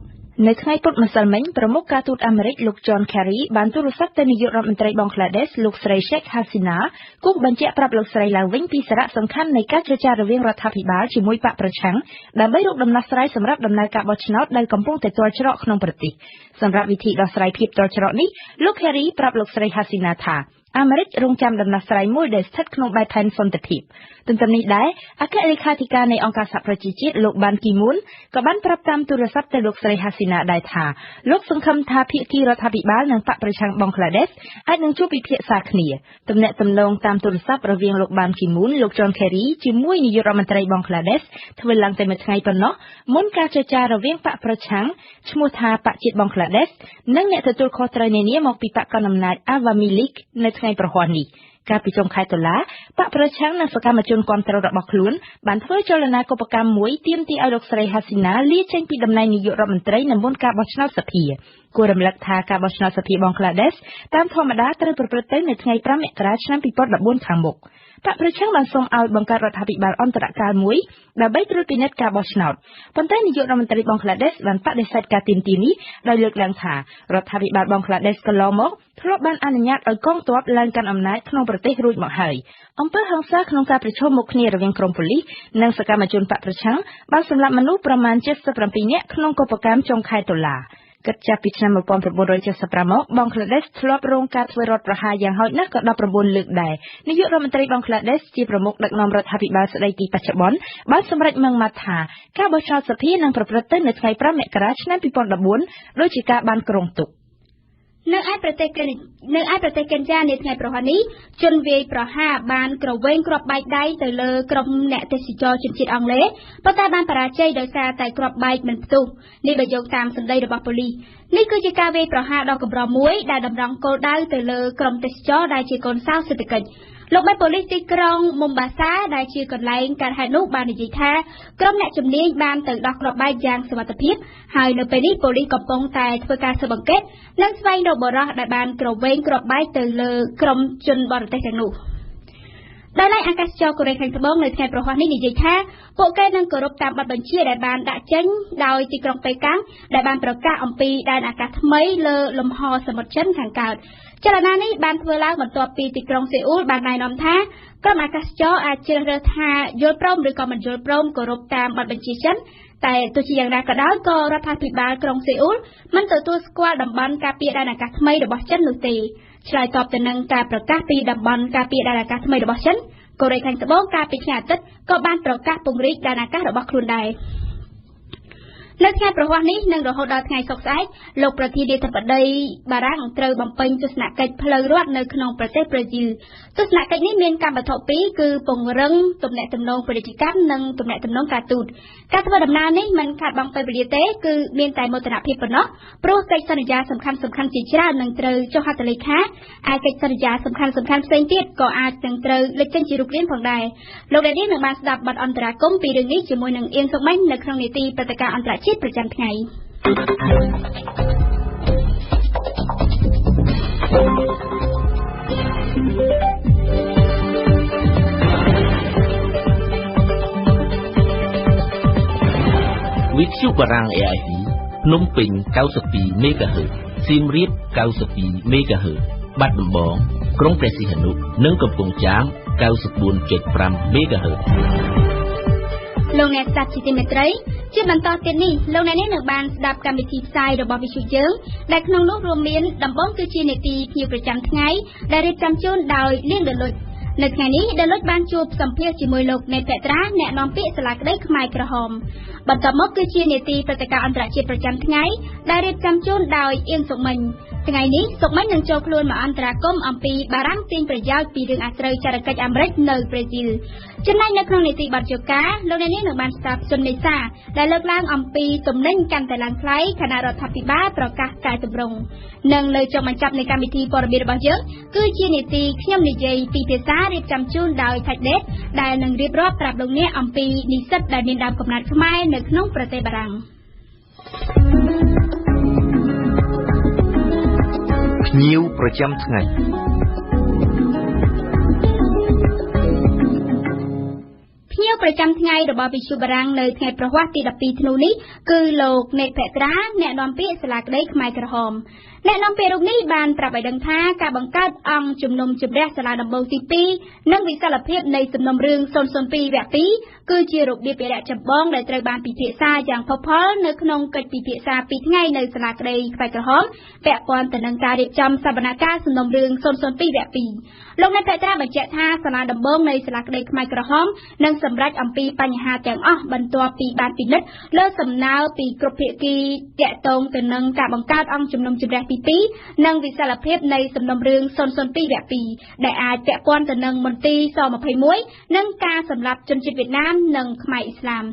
នៅថ្ងៃពុធម្សិលមិញប្រមុខការទូតអាមេរិកលោក John Kerry បានទូរស័ព្ទទៅនាយករដ្ឋមន្ត្រីបង់ក្លាដេសលោកស្រី Sheikh Hasina គូបញ្ជាក់ប្រាប់លោកស្រីឡើងវិញពីសារៈសំខាន់នៃការចរចារវាងរដ្ឋាភិបាលជាមួយបកប្រឆាំងដើម្បីរកដំណោះស្រាយសម្រាប់ដំណើរការបោះឆ្នោតដែលកំពុងតែទាល់ច្រកក្នុងប្រទេសសម្រាប់វិធីដោះស្រាយភាពទាល់ច្រកនេះលោក Kerry ប្រាប់លោកស្រី Hasina ថាអាមេរិករងចាំដំណោះស្រាយមួយដែលស្ថិតក្នុងបែបផែនសន្តិភាពទន្ទឹមនេះដែរអគ្គលេខាធិការនៃអង្គការសហប្រជាជាតិលោកបានគីមូនក៏បានប្រាប់តាមទូរស័ព្ទទៅលោកស្រី Hasina ដែរថាលោកសង្ឃឹមថាភាគីរដ្ឋាភិបាលនិងបកប្រឆាំងបង់ក្លាដេសអាចនឹងជួបពិភាក្សាគ្នាទំនាក់ទំនងតាមទូរស័ព្ទរវាងលោកបានគីមូនលោក John Kerry ជាមួយនាយករដ្ឋមន្ត្រីបង់ក្លាដេសធ្វើឡើងតែមួយថ្ងៃប៉ុណ្ណោះមុនការចរចារវាងបកប្រឆាំងឈ្មោះថាបកជាតិបង់ក្លាដេសនិងអ្នកទទួលខុសត្រូវនានាមកពីបកកណ្ដាលអំណាច Awami League នៅថ្ងៃប្រហ័សនេះកាលពីចុងខែតុលាបកប្រឆាំងនិងសកម្មជនគាំទ្ររបស់ខ្លួនបានធ្វើចលនាកុបកម្មមួយទាមទារឲ្យលោកស្រី Hasina លាចេញពីតំណែងនាយករដ្ឋមន្ត្រីនៅមុនការបោះឆ្នោតសភាគួររំលឹកថាការបោះឆ្នោតសភាបង់ក្លាដេសតាមធម្មតាត្រូវប្រព្រឹត្តទៅនៅថ្ងៃ5មករាឆ្នាំ2014ខាងមុខបកប្រឆាំងបានសូមឲ្យបង្កើតរដ្ឋាភិបាលអន្តរកាលមួយដើម្បីត្រួតពិនិត្យការបោះឆ្នោតប៉ុន្តែនាយករដ្ឋមន្ត្រីបង់ក្លាដេសបានបដិសេធការទាមទារនេះដោយលើកឡើងថារដ្ឋាភិបាលបង់ក្លាដេសកន្លងមកធ្លាប់បានអនុញ្ញាតឲ្យកងទ័ពឡើងកាន់អំណាចក្នុងប្រទេសរួចមកហើយអំពើហិង្សាក្នុងការប្រជុំមុខគ្នារវាងក្រុមប៉ូលីសនិងសកម្មជនបកប្រឆាំងបានសម្លាប់មនុស្សប្រមាណ77នាក់ក្នុងកុបកម្មចុងខែតុលាគិតចាប់ពីឆ្នាំ1975មកបង់ក្លាដេសធ្លាប់រងការធ្វើរដ្ឋប្រហារយ៉ាងហោចណាស់ក៏19លើកដែរនាយករដ្ឋមន្ត្រីបង់ក្លាដេសជាប្រមុខដឹកនាំរដ្ឋាភិបាលស្ដីទីបច្ចុប្បន្នបានសម្រេចម៉ាត់ថាការបោះឆ្នោតសភានឹងប្រព្រឹត្តទៅនៅថ្ងៃ5មករាឆ្នាំ2014ដូចជាការបានគ្រោងទុកនៅឯប្រទេសកេនយ៉ានាថ្ងៃប្រហ័សនេះជនវាយប្រហារបានក្រវែងគ្រាប់បែកដៃទៅលើក្រុមអ្នកទេសចរជនជាតិអង់គ្លេសប៉ុន្តែបានបរាជ័យដោយសារតែគ្រាប់បែកមិនផ្ទុះនេះបើយកតាមសម្ដីរបស់ប៉ូលីសនេះគឺជាការវាយប្រហារដ៏កម្រមួយដែលតម្រង់គោលដៅទៅលើក្រុមទេសចរដែលជាកូនសោសេដ្ឋកិច្ចលោកមេប៉ូលីសទីក្រុងមុំបាសាដែលជាកន្លែងកើតហេតុនោះបាននិយាយថាក្រុមអ្នកជំនាញបានទៅដោះគ្រាប់បែកយ៉ាងសុវត្ថិភាពហើយនៅពេលនេះប៉ូលីសកំពុងតែធ្វើការស៊ើបអង្កេតនិងស្វែងរកបុរសដែលបានក្រវែងគ្រាប់បែកទៅលើក្រុមជនបរទេសទាំងនោះដោយឡែកអាកាសចរកូរ៉េខាងត្បូងនៅថ្ងៃប្រហ័សនេះនិយាយថាពួកគេនឹងគោរពតាមបទបញ្ជាដែលបានដាក់ចេញដោយទីក្រុងប៉េកាំងដែលបានប្រកាសអំពីដែនអាកាសថ្មីលើលំហសមុទ្រចិនខាងកើតចលនានេះបានធ្វើឡើងបន្ទាប់ពីទីក្រុងសេអ៊ូលបានណែនាំថាក្រុមអាកាសចរអាចជ្រើសរើសថាយល់ព្រមឬក៏មិនយល់ព្រមគោរពតាមបទបញ្ជាចិនតែទោះជាយ៉ាងណាក៏ដោយក៏រដ្ឋាភិបាលក្រុងសេអ៊ូលមិនទទួលស្គាល់តំបន់ការពារដែនអាកាសថ្មីរបស់ចិននោះទេឆ្លើយតបទៅនឹងការប្រកាសពីតំបន់ការពារដែនអាកាសថ្មីរបស់ចិនកូរ៉េខាងត្បូងកាលពីថ្ងៃអាទិត្យក៏បានប្រកាសពង្រីកដែនអាកាសរបស់ខ្លួនដែរនៅថ្ងៃប្រហ័សនេះនិងរហូតដល់ថ្ងៃសុក្រស្អែកលោកប្រធានាធិបតីបារាំងត្រូវបំពេញទស្សនកិច្ចផ្លូវរដ្ឋនៅក្នុងប្រទេសប្រេស៊ីលទស្សនកិច្ចនេះមានកម្មវត្ថុពីរគឺពង្រឹងទំនាក់ទំនងពាណិជ្ជកម្មនិងទំនាក់ទំនងការទូតការធ្វើដំណើរនេះមិនខាតបង់ពេលវេលាទេគឺមានតែមោទនភាពប៉ុណ្ណោះព្រោះកិច្ចសន្យាសំខាន់ៗជាច្រើននឹងត្រូវចុះហត្ថលេខាឯកិច្ចសន្យាសំខាន់ៗផ្សេងទៀតក៏អាចនឹងត្រូវលេចចេញជារូបរាងផងដែរលោកអ្នកនាងនឹងបានស្ដាប់បទអន្តរាគមន៍ពីរឿងនេះជាមួយនឹងអៀងសុកមិញនៅក្នុងនីតិព្រឹត្តិការណ៍អន្តរជាតិប្រចាំថ្ងៃវិទ្យុបារាំង AIC ភ្នំពេញ92 MHz សៀមរាប92 MHz បាត់ដំបងក្រុងព្រះសីហនុនិងកំពង់ចាម 94.5 MHzលោកអ្នកស្ដាប់ជាទីមេត្រីជាបន្តទៀតនេះលោកអ្នកនាងនឹងបានស្ដាប់កម្មវិធីផ្សាយរបស់វិទ្យុយើងដែលក្នុងនោះរួមមានដំបូងគឺជានីតិភ្ញៀវប្រចាំថ្ងៃដែលរៀបចំជូនដោយលៀងដលុចនៅថ្ងៃនេះដលុចបានជួបសម្ភាសជាមួយលោកណេតពេត្រាអ្នកនាំពាក្យសាលាក្តីខ្មែរក្រហមបន្ទាប់មកគឺជានីតិព្រឹត្តិការណ៍អន្តរជាតិប្រចាំថ្ងៃដែលរៀបចំជូនដោយអៀងសុកមិញ ថ្ងៃនេះសុកមិញនឹងចូលខ្លួនមកអន្តរាគមន៍អំពីបារាំងទាញប្រយោជន៍ពីរឿងអាស្រូវចារកិច្ចអាមេរិកនៅប្រេស៊ីលចំណែកនៅក្នុងនីតិបទជការលោកអ្នកនាងនឹងបានស្ដាប់ជននេសាទដែលលើកឡើងអំពីទំនិញកាន់តែឡើងថ្លៃខណៈរដ្ឋាភិបាលប្រកាសកែតម្រង់និងនៅចុងបញ្ចប់នៃកម្មវិធីព័ត៌មានរបស់យើងគឺជានីតិខ្ញុំនិយាយពីភាសារៀបចំជូនដោយថៃដេតដែលនឹងរៀបរាប់ប្រាប់លោកអ្នកអំពីនិស្សិតដែលមានដើមកំណើតខ្មែរនៅក្នុងប្រទេសបារាំងភ្ញៀវប្រចាំថ្ងៃភ្ញៀវប្រចាំថ្ងៃរបស់វិទ្យុបារាំងនៅថ្ងៃប្រហ័សទី12ធ្នូនេះគឺលោកនេតភក្ត្រាអ្នកនាំពាក្យសាលាក្តីខ្មែរក្រហមអ្នកនាំពាក្យរូបនេះបានប្រាប់ឲ្យដឹងថាការបង្កើតអង្គជំនុំជម្រះសាលាដំបងទី2និងវិសាលភាពនៃសំណុំរឿង002វគ្គ2គឺជារបៀបវិរៈចម្បងដែលត្រូវបានពិភាក្សាយ៉ាងផុសផុលនៅក្នុងកិច្ចពិភាក្សា2ថ្ងៃនៅសាលាក្តីខ្មែរក្រហមពាក់ព័ន្ធទៅនឹងការរៀបចំសវនកម្មសំណុំរឿង002វគ្គ2លោកនេតភក្ត្រាបញ្ជាក់ថាសាលាដំបងនៃសាលាក្តីខ្មែរក្រហមនឹងសម្រេចអំពីបញ្ហាទាំងអស់បន្ទាប់ពីបានពិនិត្យលើសំណើពីគ្រប់ភាគីទាក់ទងទៅនឹងការបង្កើតអង្គជំនុំជម្រះទី2និងវិសាលភាពនៃសំណុំរឿង002វគ្គ2ដែលអាចពាក់ព័ន្ធទៅនឹងមន្ទីរស21និងការសម្លាប់ជនជាតិវៀតណាមនិងខ្មែរអ៊ីស្លាម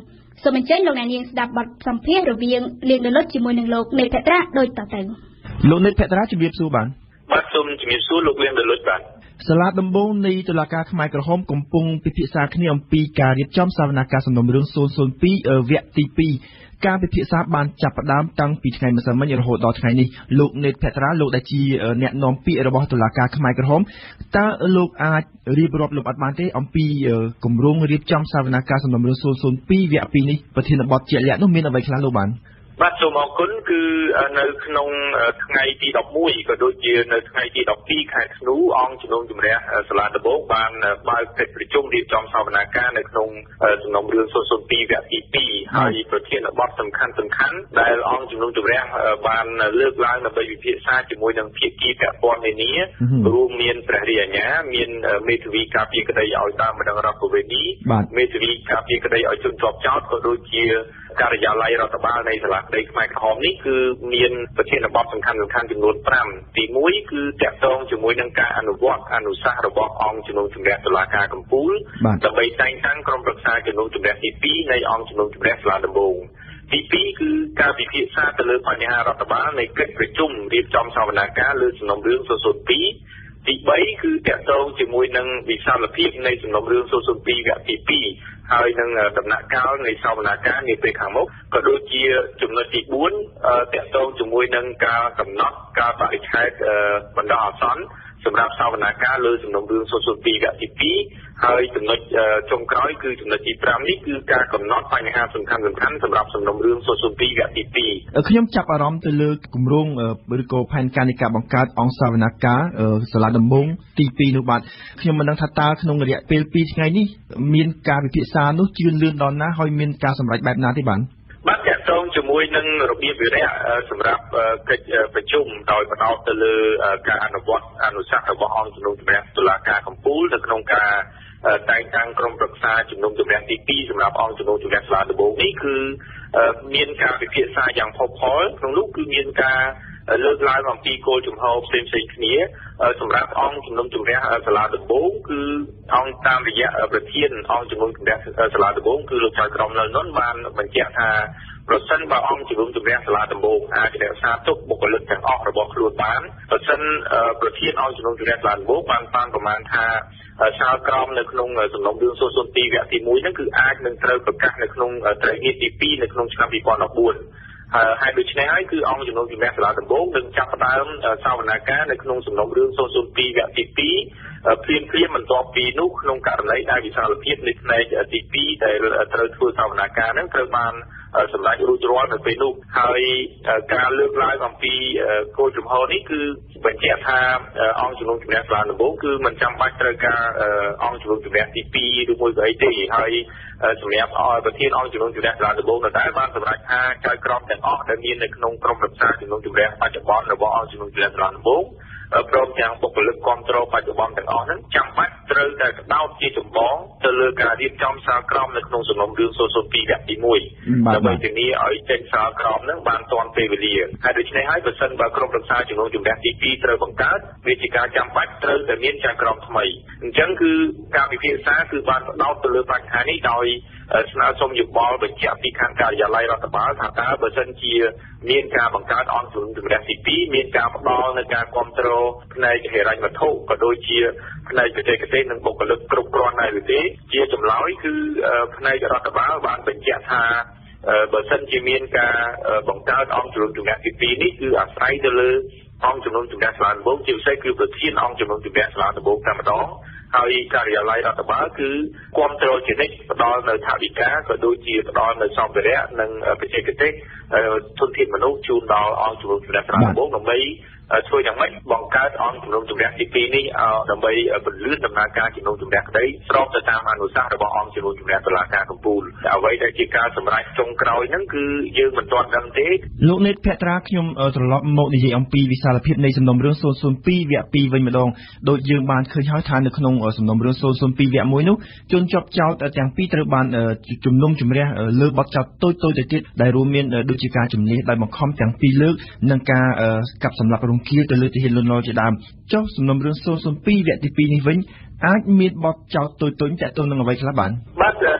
សូមអញ្ជើញលោកអ្នកនាងស្ដាប់បទសម្ភាសន៍រវាងលៀងដលុតជាមួយនឹងលោកនេតភក្ត្រាដូចតទៅលោកនេតភក្ត្រាជំរាបសួរបាទសូមជំរាបសួរលោកលៀងដលុតបាទសាលាដំបងនៃតុលាការខ្មែរក្រហមកំពុងពិភាក្សាគ្នាអំពីការរៀបចំសវនកម្មសំណុំរឿង002វគ្គទី2ការពិភាក្សាបានចាប់ផ្ដើមតាំងពីថ្ងៃម្សិលមិញរហូតដល់ថ្ងៃនេះលោកនេតភក្ត្រាលោកដែលជាអ្នកនាំពាក្យរបស់តុលាការខ្មែរក្រហមតើលោកអាចរៀបរាប់លម្អិតបានទេអំពីគម្រោងរៀបចំសវនកម្មសំណុំរឿង002វគ្គ2នេះប្រធានបទជាក់លាក់នោះមានអ្វីខ្លះលោកបានបាទសូមអរគុណគឺនៅក្នុងថ្ងៃទី11ក៏ដូចជានៅថ្ងៃទី12ខែធ្នូអង្គជំនុំជម្រះសាលាដំបងបានបើកកិច្ចប្រជុំរៀបចំសវនកម្មនៅក្នុងសំណុំរឿង002វគ្គទី2ហើយប្រធានបទសំខាន់ដែលអង្គជំនុំជម្រះបានលើកឡើងដើម្បីវិភាសាជាមួយនឹងភាគីពាក់ព័ន្ធនានារួមមានព្រះរាជអាជ្ញាមានមេធាវីការពារក្តីឲ្យតាមបណ្ដឹងរដ្ឋប្រវេណីមេធាវីការពារក្តីឲ្យជនជាប់ចោទក៏ដូចជាការិយាល័យរដ្ឋបាលនៃសាលាក្តីខ្មែរក្រហមនេះគឺមានប្រធានបទសំខាន់ចំនួន5ទី1គឺតាក់ទងជាមួយនឹងការអនុវត្តអនុសាសន៍របស់អង្គជំនុំជម្រះតុលាការកំពូលដើម្បីតែងតាំងក្រុមប្រឹក្សាជំនុំជម្រះទី2នៃអង្គជំនុំជម្រះសាលាដំបងទី2គឺការពិភាក្សាទៅលើបញ្ហារដ្ឋបាលនៃកិច្ចប្រជុំរៀបចំសវនកម្មលើសំណុំរឿង002ទី3គឺតាក់ទងជាមួយនឹងវិសាលភាពនៃសំណុំរឿង002វគ្គទី2ហើយនឹងដំណាក់កាលនៃសវនកម្មនាពេលខាងមុខក៏ដូចជាចំណុចទី4តាក់ទងជាមួយនឹងការកំណត់កាលបរិច្ឆេទបណ្ដោះអាសន្នសម្រាប់សវនកម្មលើសំណុំរឿង002វគ្គទី2ហើយចំណុចចុងក្រោយគឺចំណុចទី5នេះគឺការកំណត់បញ្ហាសំខាន់សម្រាប់សំណុំរឿង002វគ្គទី2ខ្ញុំចាប់អារម្មណ៍ទៅលើគម្រោងឬក៏ផែនការនៃការបង្កើតអង្គសវនកម្មសាលាដំបងទី2នោះបាទខ្ញុំមិនដឹងថាតើក្នុងរយៈពេល2ថ្ងៃនេះមានការពិភាក្សានោះជឿនលឿនដល់ណាហើយមានការសម្រេចបែបណាទេបាទបាទតាក់ទងជាមួយនឹងរបៀបវិរៈសម្រាប់កិច្ចប្រជុំដោយផ្ដោតទៅលើការអនុវត្តអនុសាសន៍របស់អង្គជំនុំជម្រះតុលាការកំពូលនៅក្នុងការតែងតាំងក្រុមប្រឹក្សាជំនុំជម្រះទី2សម្រាប់អង្គជំនុំជម្រះសាលាដំបងនេះគឺមានការពិភាក្សាយ៉ាងផុសផុលក្នុងនោះគឺមានការលើកឡើងអំពីគោលជំហរផ្សេងៗគ្នាសម្រាប់អង្គជំនុំជម្រះសាលាដំបងគឺអង្គតាមរយៈប្រធានអង្គជំនុំជម្រះសាលាដំបងគឺលោកចៅក្រមលន់នន់បានបញ្ជាក់ថាប្រសិនបើអង្គជំនុំជម្រះសាលាដំបងអាចរក្សាទុកបុគ្គលិកទាំងអស់របស់ខ្លួនបានប្រសិនប្រធានអង្គជំនុំជម្រះសាលាដំបងបានប្រមាណថាសាលក្រមនៅក្នុងសំណុំរឿង002វគ្គទី1ហ្នឹងគឺអាចនឹងត្រូវប្រកាសនៅក្នុងត្រីមាសទី2នៅក្នុងឆ្នាំ2014ហើយដូច្នេះហើយគឺអង្គជំនុំជម្រះសាលាដំបងនឹងចាប់ផ្ដើមសវនកម្មនៅក្នុងសំណុំរឿង002វគ្គទី2ព្រាមបន្ទាប់ពីនោះក្នុងករណីដែលវិសាលភាពនៃផ្នែកទី2ដែលត្រូវធ្វើសវនកម្មហ្នឹងត្រូវបានសម្រាប់រួចរាល់នៅពេលនោះហើយការលើកឡើងអំពីគោលជំហរនេះគឺបញ្ជាក់ថាអង្គជំនុំជម្រះសាលាដំបងគឺមិនចាំបាច់ត្រូវការអង្គជំនុំជម្រះទី2ឬមួយក៏អីទេហើយសម្រាប់ប្រធានអង្គជំនុំជម្រះសាលាដំបងដែលបានសម្រេចថាចៅក្រមទាំងអស់ដែលមាននៅក្នុងក្រុមប្រឹក្សាជំនុំជម្រះបច្ចុប្បន្នរបស់អង្គជំនុំជម្រះសាលាដំបង ព្រមទាំងបុគ្គលិកគ្រប់គ្រងបច្ចុប្បន្នទាំងអស់ហ្នឹងចាំបាច់ត្រូវតែដោតជាចម្បងទៅលើការរៀបចំសាលក្រមនៅក្នុងសំណុំរឿង002វគ្គទី1ដើម្បីធានាឲ្យចេញសាលក្រមហ្នឹងបានទាន់ពេលវេលាហើយដូច្នេះហើយបើសិនបើក្រុមប្រឹក្សាជំនុំជម្រះទី2ត្រូវបង្កើតវាជាការចាំបាច់ត្រូវតែមានចាត់ក្រមថ្មីអញ្ចឹងគឺការពិភាក្សាគឺបានផ្ដោតទៅលើបញ្ហានេះដោយស្នើសុំយោបល់បញ្ជាក់ពីខាងការិយាល័យរដ្ឋបាលថាតើបើសិនជាមានការបង្កើតអង្គជំនុំជម្រះទី2មានការផ្ដល់នៅការគ្រប់គ្រងផ្នែកហិរញ្ញវត្ថុក៏ដូចជាផ្នែកបច្ចេកទេសនិងបុគ្គលិកគ្រប់គ្រាន់ដែរឬទេជាចម្លើយគឺផ្នែករដ្ឋបាលបានបញ្ជាក់ថាបើសិនជាមានការបង្កើតអង្គជំនុំជម្រះទី2នេះគឺអាស្រ័យទៅលើអង្គជំនុំជម្រះសាលាដំបូងជាពិសេសគឺប្រធានអង្គជំនុំជម្រះសាលាដំបូងតែម្ដងហើយការិយាល័យរដ្ឋបាលគឺគ្រប់គ្រងជានិច្ចផ្ដល់នៅថវិកាក៏ដូចជាផ្ដល់នៅសម្ភារៈនិងបច្ចេកទេសធនធានមនុស្សជូនដល់អង្គជំនុំជម្រះសាលាដំបូងដើម្បីធ្វើយ៉ាងម៉េចបង្កើតអង្គជំនុំជម្រះទី2នេះដើម្បីពន្លឿនដំណើរការជំនុំជម្រះក្តីស្របទៅតាមអនុសាសន៍របស់អង្គជំនុំជម្រះតុលាការកំពូលអ្វីដែលជាការសម្រេចចុងក្រោយហ្នឹងគឺយើងមិនទាន់ដឹងទេលោកនេតភក្ត្រាខ្ញុំត្រឡប់មកនិយាយអំពីវិសាលភាពនៃសំណុំរឿង002វគ្គ2វិញម្ដងដូចយើងបានឃើញហើយថានៅក្នុងសំណុំរឿង002វគ្គ1នោះជនជាប់ចោទទាំងពីរត្រូវបានជំនុំជម្រះលើបទចោទតូចៗទៅទៀតដែលរួមមានដូចជាការជំនះដោយបង្ខំទាំងពីរលើកនិងការកាប់សម្លាប់រង្គាលទៅលើទាហានលន់នល់ជាដើមចុះសំណុំរឿង002វគ្គទី2នេះវិញអាចមានបទចោទតូចៗតាក់ទងនឹងអ្វីខ្លះបាន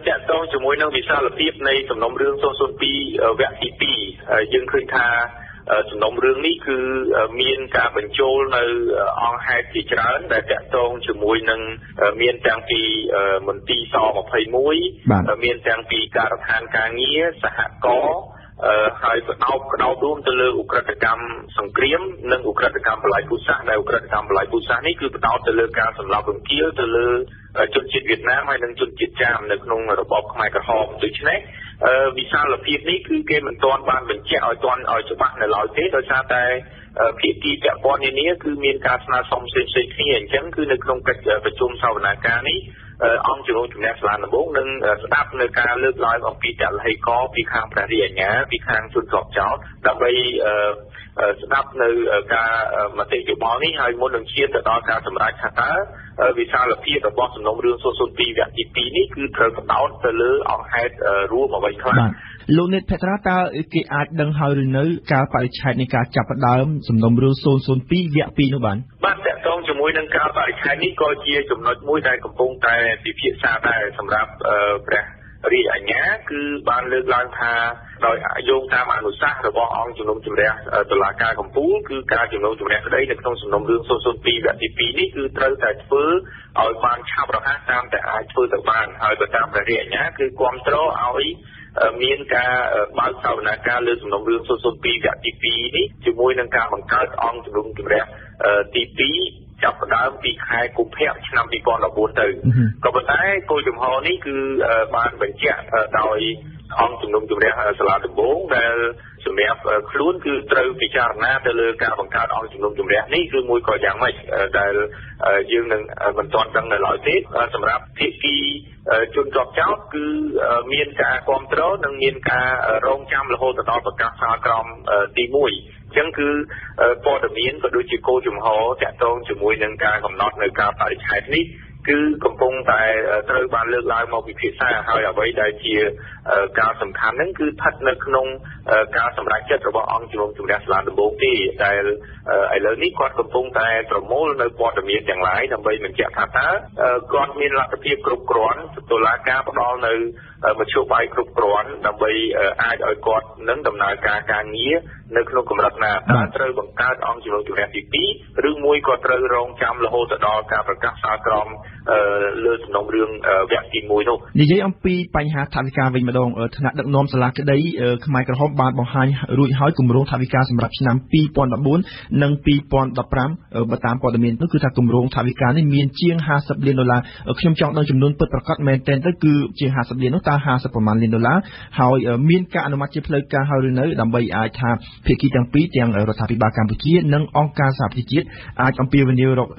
តាក់ទងជាមួយនឹងវិសាលភាពនៃសំណុំរឿង002វគ្គទី2យើងឃើញថាសំណុំរឿងនេះគឺមានការបញ្ចូលនៅអង្គហេតុជាច្រើនដែលតាក់ទងជាមួយនឹងមានទាំងពីមន្ទីរស21មានទាំងពីការដ្ឋានការងារសហករណ៍ហើយក្តោបរួមទៅលើឧក្រិដ្ឋកម្មសង្គ្រាមនិងឧក្រិដ្ឋកម្មបល្ល័យពូជសាសន៍ដែលឧក្រិដ្ឋកម្មបល្ល័យពូជសាសន៍នេះគឺផ្ដោតទៅលើការសម្លាប់រង្គាលទៅលើជនជាតិវៀតណាមហើយនិងជនជាតិចាមនៅក្នុងរបបខ្មែរក្រហមដូច្នេះវិសាលភាពនេះគឺគេមិនទាន់បានបញ្ជាក់ឲ្យច្បាស់នៅឡើយទេដោយសារតែភាគីពាក់ព័ន្ធនានាគឺមានការស្នើសុំផ្សេងៗគ្នាអញ្ចឹងគឺនៅក្នុងកិច្ចប្រជុំសវនាការនេះអង្គជំនុំជម្រះសាលាដំបូងនឹងស្ដាប់នៅការលើកឡើងអំពីតលហេកពីខាងព្រះរាជអាជ្ញាពីខាងជនជាប់ចោទដើម្បីស្ដាប់នៅការមតិយោបល់នេះហើយមុននឹងឈានទៅដល់ការសម្រេចថាតើវិសាលភាពរបស់សំណុំរឿង002វគ្គទី2នេះគឺត្រូវផ្ដោតទៅលើអង្គហេតុរួមអ្វីខ្លះលោកនេតភក្ត្រាតើគេអាចដឹងហើយឬនៅការបរិច្ឆេទនៃការចាប់ផ្ដើមសំណុំរឿង002វគ្គ2នោះបាទតាក់ទងជាមួយនឹងការបរិច្ឆេទនេះក៏ជាចំណុចមួយដែលកំពុងតែពិភាក្សាដែរសម្រាប់ព្រះរាជអាជ្ញាគឺបានលើកឡើងថាដោយយោងតាមអនុសាសន៍របស់អង្គជំនុំជម្រះតុលាការកំពូលគឺការជំនុំជម្រះក្តីនៅក្នុងសំណុំរឿង002វគ្គទី2នេះគឺត្រូវតែធ្វើឲ្យបានឆាប់រហ័សតាមតែអាចធ្វើទៅបានហើយបើតាមព្រះរាជអាជ្ញាគឺគាំទ្រឲ្យមានការបើកសវនាការលើសំណុំរឿង002វគ្គទី2នេះជាមួយនឹងការបង្កើតអង្គជំនុំជម្រះទី2ចាប់ផ្ដើមពីខែកុម្ភៈឆ្នាំ2014ទៅក៏ប៉ុន្តែគោលជំហរនេះគឺបានបញ្ជាក់ដោយអង្គជំនុំជម្រះសាលាដំបូងដែលសម្រាប់ខ្លួនគឺត្រូវពិចារណាទៅលើការបង្កើតអង្គជំនុំជម្រះនេះគឺមួយក៏យ៉ាងម៉េចដែលយើងនឹងមិនទាន់ដឹងនៅឡើយទេសម្រាប់ភាគីជនជាប់ចោទគឺមានការគ្រប់គ្រងនិងមានការរងចាំរហូតដល់ប្រកាសសាលក្រមទី1អញ្ចឹងគឺព័ត៌មានក៏ដូចជាគោលជំហរតាក់ទងជាមួយនឹងការកំណត់នៅការបរិច្ឆេទនេះគឺកំពុងតែត្រូវបានលើកឡើងមកពិភាក្សាហើយអ្វីដែលជាការសំខាន់ហ្នឹងគឺស្ថិតនៅក្នុងការសម្រេចចិត្តរបស់អង្គជំនុំជម្រះសាលាដំបូងទេដែលឥឡូវនេះគាត់កំពុងតែប្រមូលនៅព័ត៌មានទាំងឡាយដើម្បីបញ្ជាក់ថាតើគាត់មានលទ្ធភាពគ្រប់គ្រាន់តុលាការផ្ដល់នៅមធ្យោបាយគ្រប់គ្រាន់ដើម្បីអាចឲ្យគាត់នឹងដំណើរការងារនៅក្នុងកម្រិតណាតើត្រូវបង្កើតអង្គជំនុំជម្រះទី2ឬមួយក៏ត្រូវរងចាំរហូតដល់ការប្រកាសសាលក្រមលើសំណុំរឿងវគ្គទី1នោះនិយាយអំពីបញ្ហាថវិកាវិញម្ដងថ្នាក់ដឹកនាំសាលាក្តីខ្មែរក្រហមបានបង្ហាញរួចហើយគម្រោងថវិកាសម្រាប់ឆ្នាំ2014និង2015បើតាមព័ត៌មាននោះគឺថាគម្រោងថវិកានេះមានជាង$50 លានខ្ញុំចង់ដឹងចំនួនពិតប្រាកដមែនទែនទៅគឺជាង$50 លាននោះ តើ50ប្រមាណលានដុល្លារហើយមានការអនុម័តជាផ្លូវការហើយឬនៅដើម្បីអាចថាភាគីទាំងពីរទាំងរដ្ឋាភិបាលកម្ពុជានិងអង្គការសហប្រជាជាតិអាចអំពាវនាវរក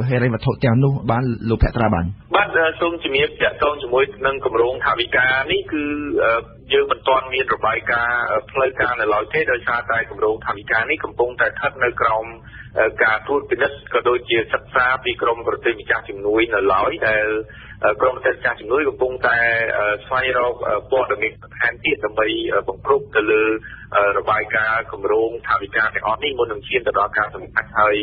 ហិរញ្ញវត្ថុទាំងនោះបានលោកភក្ត្រាបានបាទសូមជំរាបតាក់ទងជាមួយនឹងគម្រោងថវិកានេះគឺយើងមិនទាន់មានរបាយការណ៍ផ្លូវការនៅឡើយទេដោយសារតែគម្រោងថវិកានេះកំពុងតែស្ថិតនៅក្រោមការត្រួតពិនិត្យក៏ដូចជាសិក្សាពីក្រមប្រទេសម្ចាស់ជំនួយនៅឡើយដែលក្រមប្រទេសម្ចាស់ជំនួយកំពុងតែស្វែងរកព័ត៌មានបន្ថែមទៀតដើម្បីបង្គ្រប់ទៅលើរបាយការណ៍គម្រោងថវិកាទាំងអស់នេះមុននឹងឈានទៅដល់ការសម្រេចហើយ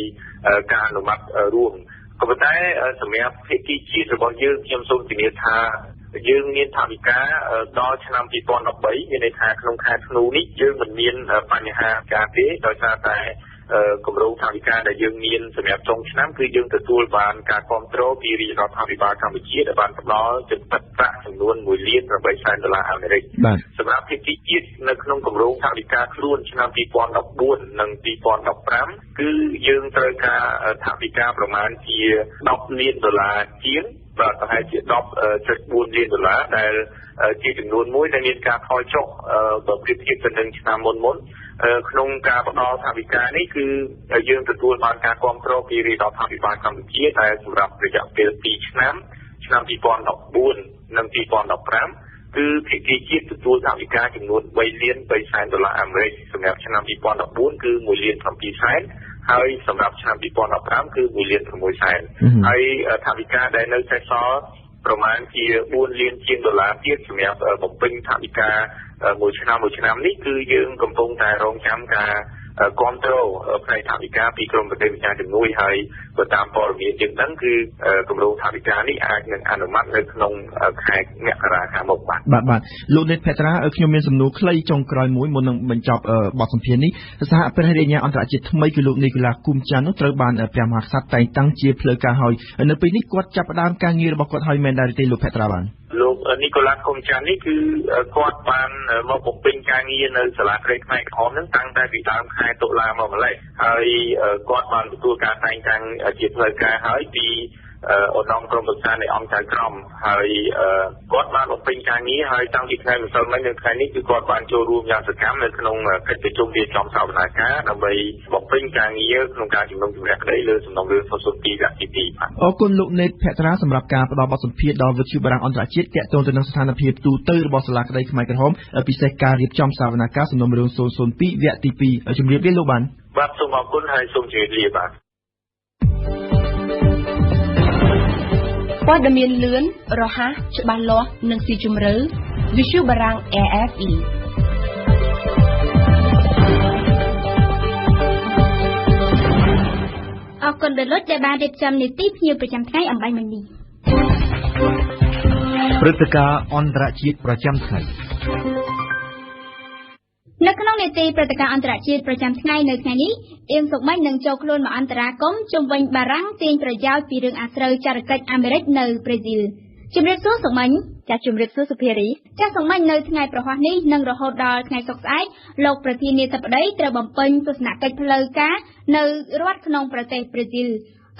ការអនុម័តរួមក៏ប៉ុន្តែសម្រាប់ភាគីជាតិរបស់យើងខ្ញុំសូមធានាថាយើងមានថវិកាដល់ឆ្នាំ2013មានន័យថាក្នុងខែធ្នូនេះយើងមិនមានបញ្ហាការទេដោយសារតែគម្រោងថវិកាដែលយើងមានសម្រាប់ចុងឆ្នាំគឺយើងទទួលបានការគាំទ្រពីរាជរដ្ឋាភិបាលកម្ពុជាដែលបានផ្ដល់ចំនួនប្រាក់ចំនួន$1.8 លានអាមេរិកសម្រាប់ភាគីជាតិនៅក្នុងគម្រោងថវិកាខ្លួនឆ្នាំ2014និង2015គឺយើងត្រូវការថវិកាប្រមាណជា$10 លានជាងបាទប្រហែលជា$10.4 លានដែលជាចំនួនមួយដែលមានការថយចុះបើប្រៀបធៀបទៅនឹងឆ្នាំមុនក្នុងការផ្ដល់ថវិកានេះគឺយើងទទួលបានការគាំទ្រពីរាជរដ្ឋាភិបាលកម្ពុជាតែសម្រាប់រយៈពេល2ឆ្នាំ2014និង2015គឺភាគីជាតិទទួលថវិកាចំនួន$3.3 លានអាមេរិកសម្រាប់ឆ្នាំ2014គឺ$1.7 លានហើយសម្រាប់ឆ្នាំ2015គឺ$1.6 លានហើយថវិកាដែលនៅសេសសល់ប្រមាណជា$4 លានជាងទៀតសម្រាប់បំពេញថវិកាមួយឆ្នាំនេះគឺយើងកំពុងតែរងចាំការគាំទ្រផ្នែកថវិកាពីក្រមប្រទេសម្ចាស់ជំនួយហើយបើតាមព័ត៌មានយើងដឹងគឺគម្រោងថវិកានេះអាចនឹងអនុម័តនៅក្នុងខែមករាខាងមុខបាទលោកនេតភក្ត្រាខ្ញុំមានសំណួរខ្លីចុងក្រោយមួយមុននឹងបញ្ចប់បទសម្ភាសន៍នេះសហព្រះរាជអាជ្ញាអន្តរជាតិថ្មីគឺលោកនីកូឡាគូមចាន់នោះត្រូវបានព្រះមហាក្សត្រតែងតាំងជាផ្លូវការហើយនៅពេលនេះគាត់ចាប់ផ្ដើមការងាររបស់គាត់ហើយមែនដែរទេលោកភក្ត្រាបានលោកនីកូឡាកុំចាន់នេះគឺគាត់បានមកបំពេញការងារនៅសាលាក្រីខ្មែរក្រហមហ្នឹងតាំងតែពីដើមខែតុលាមកម្លេះហើយគាត់បានទទួលការតែងតាំងជាផ្លូវការហើយពីឧត្តមក្រុមប្រឹក្សានៃអង្គការក្រមហើយគាត់បានបំពេញការងារហើយតាំងពីថ្ងៃម្សិលមិញដល់ថ្ងៃនេះគឺគាត់បានចូលរួមយ៉ាងសកម្មនៅក្នុងកិច្ចប្រជុំរៀបចំសវនាការដើម្បីបំពេញការងារក្នុងការជំនុំជម្រះក្តីលើសំណុំរឿង002វគ្គទី2អរគុណលោកនេតភក្ត្រាសម្រាប់ការផ្ដល់បទសម្ភាសន៍ដល់វិទ្យុបារាំងអន្តរជាតិទាក់ទងទៅនឹងស្ថានភាពទូទៅរបស់សាលាក្តីខ្មែរក្រហមពិសេសការរៀបចំសវនាការសំណុំរឿង002វគ្គទី2ជំរាបលាលោកបានសូមអរគុណហើយសូមជម្រាបលាបាទព័ត៌មានលឿនរហ័សច្បាស់លាស់និងស៊ីជម្រៅវិទ្យុបារាំង RFE អរគុណដល់លោកដែលបានរៀបចំនីតិភ្ញៀវប្រចាំថ្ងៃអំបញ្ញមិញនេះព្រឹត្តិការណ៍អន្តរជាតិប្រចាំថ្ងៃនៅក្នុងនីតិព្រឹត្តិការណ៍អន្តរជាតិប្រចាំថ្ងៃនៅថ្ងៃនេះអៀងសុកមិញនឹងចូលខ្លួនមកអន្តរាគមន៍ជុំវិញបារាំងទាញប្រយោជន៍ពីរឿងអាស្រូវចរកិច្ចអាមេរិកនៅប្រេស៊ីលជំរាបសួរសុកមិញចាជំរាបសួរសុភារីចាសុកមិញនៅថ្ងៃប្រហ័សនេះនិងរហូតដល់ថ្ងៃសុក្រស្អែកលោកប្រធានាធិបតីត្រូវបំពេញទស្សនកិច្ចផ្លូវការនៅរដ្ឋក្នុងប្រទេសប្រេស៊ីល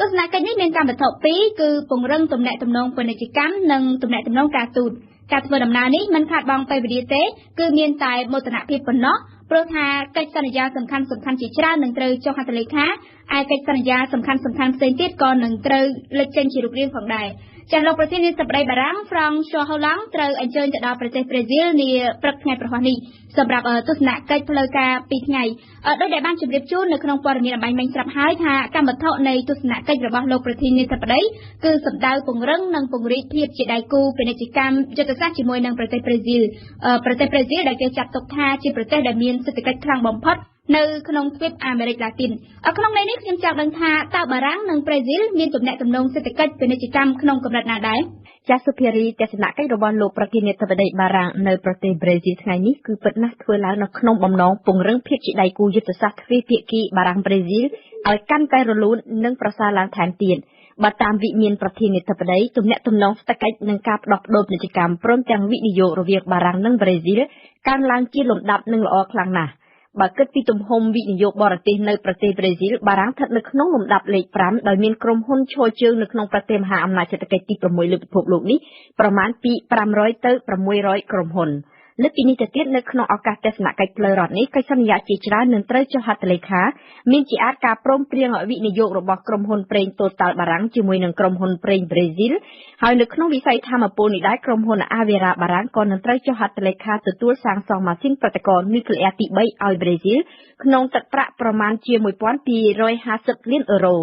ទស្សនកិច្ចនេះមានកម្មវិធី2គឺពង្រឹងទំនាក់ទំនងពាណិជ្ជកម្មនិងទំនាក់ទំនងការទូតការធ្វើដំណើរនេះមិនខាតបង់ពេលវេលាទេគឺមានតែមោទនភាពប៉ុណ្ណោះព្រោះថាកិច្ចសន្យាសំខាន់ជាច្រើននឹងត្រូវចុះហត្ថលេខាឯកិច្ចសន្យាសំខាន់ផ្សេងទៀតក៏នឹងត្រូវលេចចេញជារូបរាងផងដែរចាលោកប្រធានាធិបតីបារាំងហ្វ្រង់ស័រហូឡង់ត្រូវអញ្ជើញទៅដល់ប្រទេសប្រេស៊ីលនាព្រឹកថ្ងៃប្រហ័សនេះសម្រាប់ទស្សនកិច្ចផ្លូវការ2ថ្ងៃដោយដែលបានជម្រាបជូននៅក្នុងព័ត៌មានអំបញ្ញមិញស្រាប់ហើយថាកម្មវិធីនៃទស្សនកិច្ចរបស់លោកប្រធានាធិបតីគឺសម្ដៅពង្រឹងនិងពង្រីកភាពជាដៃគូពាណិជ្ជកម្មយុទ្ធសាស្ត្រជាមួយនឹងប្រទេសប្រេស៊ីលដែលគេចាត់ទុកថាជាប្រទេសដែលមានសេដ្ឋកិច្ចខ្លាំងបំផុតនៅក្នុងទ្វីបអាមេរិកឡាទីនក្នុងន័យនេះខ្ញុំចង់ដឹងថាតើបារាំងនិងប្រេស៊ីលមានទំនាក់ទំនងសេដ្ឋកិច្ចពាណិជ្ជកម្មក្នុងកម្រិតណាដែរចាសុភារីទស្សនកិច្ចរបស់លោកប្រធានាធិបតីបារាំងនៅប្រទេសប្រេស៊ីលថ្ងៃនេះគឺពិតណាស់ធ្វើឡើងនៅក្នុងបំណងពង្រឹងភាពជាដៃគូយុទ្ធសាស្ត្រទ្វេភាគីបារាំងប្រេស៊ីលឲ្យកាន់តែរលូននិងប្រសើរឡើងថែមទៀតបើតាមវិមានប្រធានាធិបតីទំនាក់ទំនងសេដ្ឋកិច្ចនិងការផ្ដោះប្ដូរពាណិជ្ជកម្មព្រមទាំងវិនិយោគរវាងបារាំងនិងប្រេស៊ីលកើនឡើងជាលំដាប់និងល្អខ្លាំងណាស់ បើគិតពីទំហំវិនិយោគបរទេសនៅប្រទេសប្រេស៊ីលបារាំងស្ថិតនៅក្នុងលំដាប់លេខ5ដោយមានក្រុមហ៊ុនឈរជើងនៅក្នុងប្រទេសមហាអំណាចសេដ្ឋកិច្ចទី6លើពិភពលោកនេះប្រមាណពី500ទៅ600ក្រុមហ៊ុនលើសពីនេះទៅទៀតនៅក្នុងឱកាសទស្សនកិច្ចផ្លូវរដ្ឋនេះកិច្ចសន្យាជាច្រើននឹងត្រូវចុះហត្ថលេខាមានជាអាចការព្រមព្រៀងវិនិយោគរបស់ក្រុមហ៊ុនប្រេង Total បារាំងជាមួយនឹងក្រុមហ៊ុនប្រេងប្រេស៊ីលហើយនៅក្នុងវិស័យធម្មពលនេះដែរក្រុមហ៊ុន Avera បារាំងក៏នឹងត្រូវចុះហត្ថលេខាទទួលសាងសង់ម៉ាស៊ីនប្រតិករនុយក្លេអ៊ែរទី3ឲ្យប្រេស៊ីលក្នុងទឹកប្រាក់ប្រមាណជា1250លានអឺរ៉ូ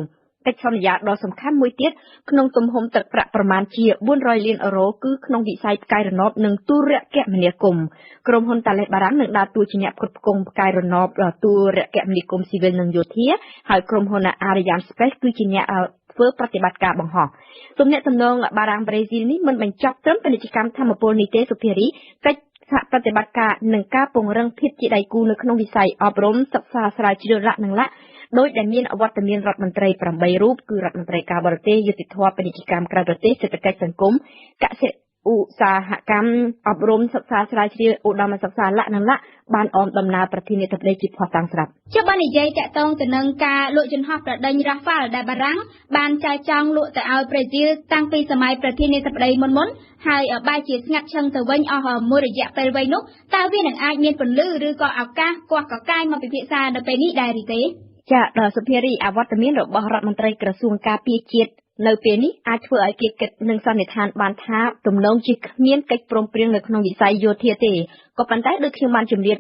កិច្ចសន្យាដ៏សំខាន់មួយទៀតក្នុងទំហំទឹកប្រាក់ប្រមាណជា400លានអឺរ៉ូគឺក្នុងវិស័យផ្កាយរណបនិងទូរគមនាគមន៍ក្រុមហ៊ុនតាឡេសបារាំងនឹងដើរតួជាអ្នកផ្គត់ផ្គង់ផ្កាយរណបទូរគមនាគមន៍ស៊ីវិលនិងយោធាហើយក្រុមហ៊ុន Ariane Space គឺជាអ្នកធ្វើប្រតិបត្តិការបង្ហោះទំនាក់ទំនងបារាំងប្រេស៊ីលនេះមិនបញ្ចប់ត្រឹមពាណិជ្ជកម្មធម្មពលនេះទេសុភារីកិច្ចសហប្រតិបត្តិការនឹងការពង្រឹងភាពជាដៃគូនៅក្នុងវិស័យអប់រំសិក្សាស្រាវជ្រាវលក្ខណៈដោយដែលមានវត្តមានរដ្ឋមន្ត្រី8រូបគឺរដ្ឋមន្ត្រីការបរទេសយុតិធម៌ពាណិជ្ជកម្មក្រៅប្រទេសសេដ្ឋកិច្ចសង្គមកសិឧស្សាហកម្មអប់រំសិក្សាស្រាវជ្រាវឧត្តមសិក្សាលក្ខណៈបានអមដំណើរប្រធានាធិបតីជាផុសតាំងស្រាប់ចុះបាននិយាយតាក់ទងទៅនឹងការលក់យន្តហោះប្រដេញ Rafale ដែលបារាំងបានចែកចង់លក់ទៅឲ្យប្រេស៊ីលតាំងពីសម័យប្រធានាធិបតីមុនហើយបែរជាស្ងាត់ឈឹងទៅវិញអស់មួយរយៈពេលវែងនោះតើវានឹងអាចមានពន្លឺឬក៏ឱកាសគោះកកាយមកពិភាក្សានៅពេលនេះដែរឬទេចាដល់សុភារីអវត្តមានរបស់រដ្ឋមន្ត្រីក្រសួងការពារជាតិនៅពេលនេះអាចធ្វើឲ្យគេគិតនិងសន្និដ្ឋានបានថាទំនងជាគ្មានកិច្ចព្រមព្រៀងនៅក្នុងវិស័យយោធាទេក៏ប៉ុន្តែដូចខ្ញុំបានជម្រាប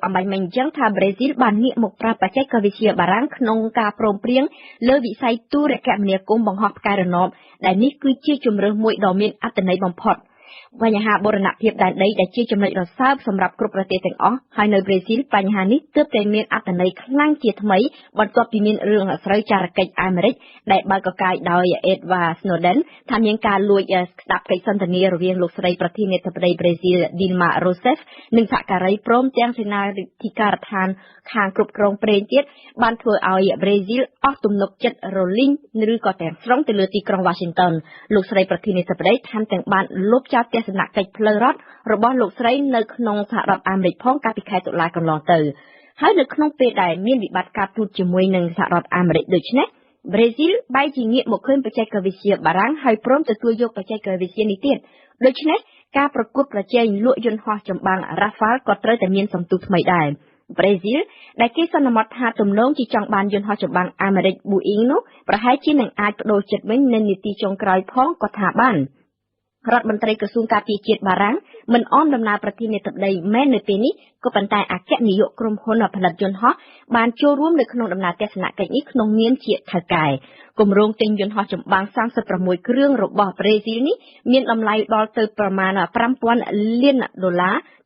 អំបញ្ញមិញអញ្ចឹងថាប្រេស៊ីលបានងាកមកប្រើបច្ចេកវិទ្យាបារាំងក្នុងការព្រមព្រៀងលើវិស័យទូរគមនាគមន៍បង្ហោះផ្កាយរណបដែលនេះគឺជាជម្រើសមួយដ៏មានអត្ថន័យបំផុតបញ្ហាបូរណភាពដែនដីដែលជាចំណុចរសើបសម្រាប់គ្រប់ប្រទេសទាំងអស់ហើយនៅប្រេស៊ីលបញ្ហានេះទើបតែមានអត្ថន័យខ្លាំងជាថ្មីបន្ទាប់ពីមានរឿងអាស្រូវចារកិច្ចអាមេរិកដែលបើកកកាយដោយ Edward Snowden ថាមានការលួចស្ដាប់កិច្ចសន្ទនារវាងលោកស្រីប្រធានាធិបតីប្រេស៊ីល Dilma Rousseff និងសហការីព្រមទាំងសេនាធិការដ្ឋានខាងគ្រប់គ្រងប្រេងទៀតបានធ្វើឲ្យប្រេស៊ីលអស់ទំនុកចិត្តរលីងឬក៏ទាំងស្រុងទៅលើទីក្រុង Washington លោកស្រីប្រធានាធិបតីថែមទាំងបានលុបចោលទស្សនកិច្ចផ្លូវរដ្ឋរបស់លោកស្រីនៅក្នុងសហរដ្ឋអាមេរិកផងកាលពីខែតុលាកន្លងទៅហើយនៅក្នុងពេលដែលមានវិបត្តិការទូតជាមួយនឹងសហរដ្ឋអាមេរិកដូចនេះប្រេស៊ីលបែរជាងាកមកឃើញបច្ចេកវិទ្យាបារាំងហើយព្រមទទួលយកបច្ចេកវិទ្យានេះទៀតដូច្នេះការប្រកួតប្រជែងលក់យន្តហោះចម្បាំង Rafale ក៏ត្រូវតែមានសន្ទុះថ្មីដែរប្រេស៊ីលដែលគេសន្មតថាទំនងជាចង់បានយន្តហោះចម្បាំងអាមេរិក Boeing នោះប្រហែលជានឹងអាចបដូរចិត្តវិញនៅនាទីចុងក្រោយផងក៏ថាបានរដ្ឋមន្ត្រីក្រសួងការពារជាតិបារាំងមិនអមដំណើរប្រធានាធិបតីមែននៅពេលនេះក៏ប៉ុន្តែអគ្គនាយកក្រុមហ៊ុនផលិតយន្តហោះបានចូលរួមនៅក្នុងដំណើរទស្សនកិច្ចនេះក្នុងនាមជាថៅកែគម្រោងទិញយន្តហោះចម្បាំង36គ្រឿងរបស់ប្រេស៊ីលនេះមានតម្លៃដល់ទៅប្រមាណ$5000 លាន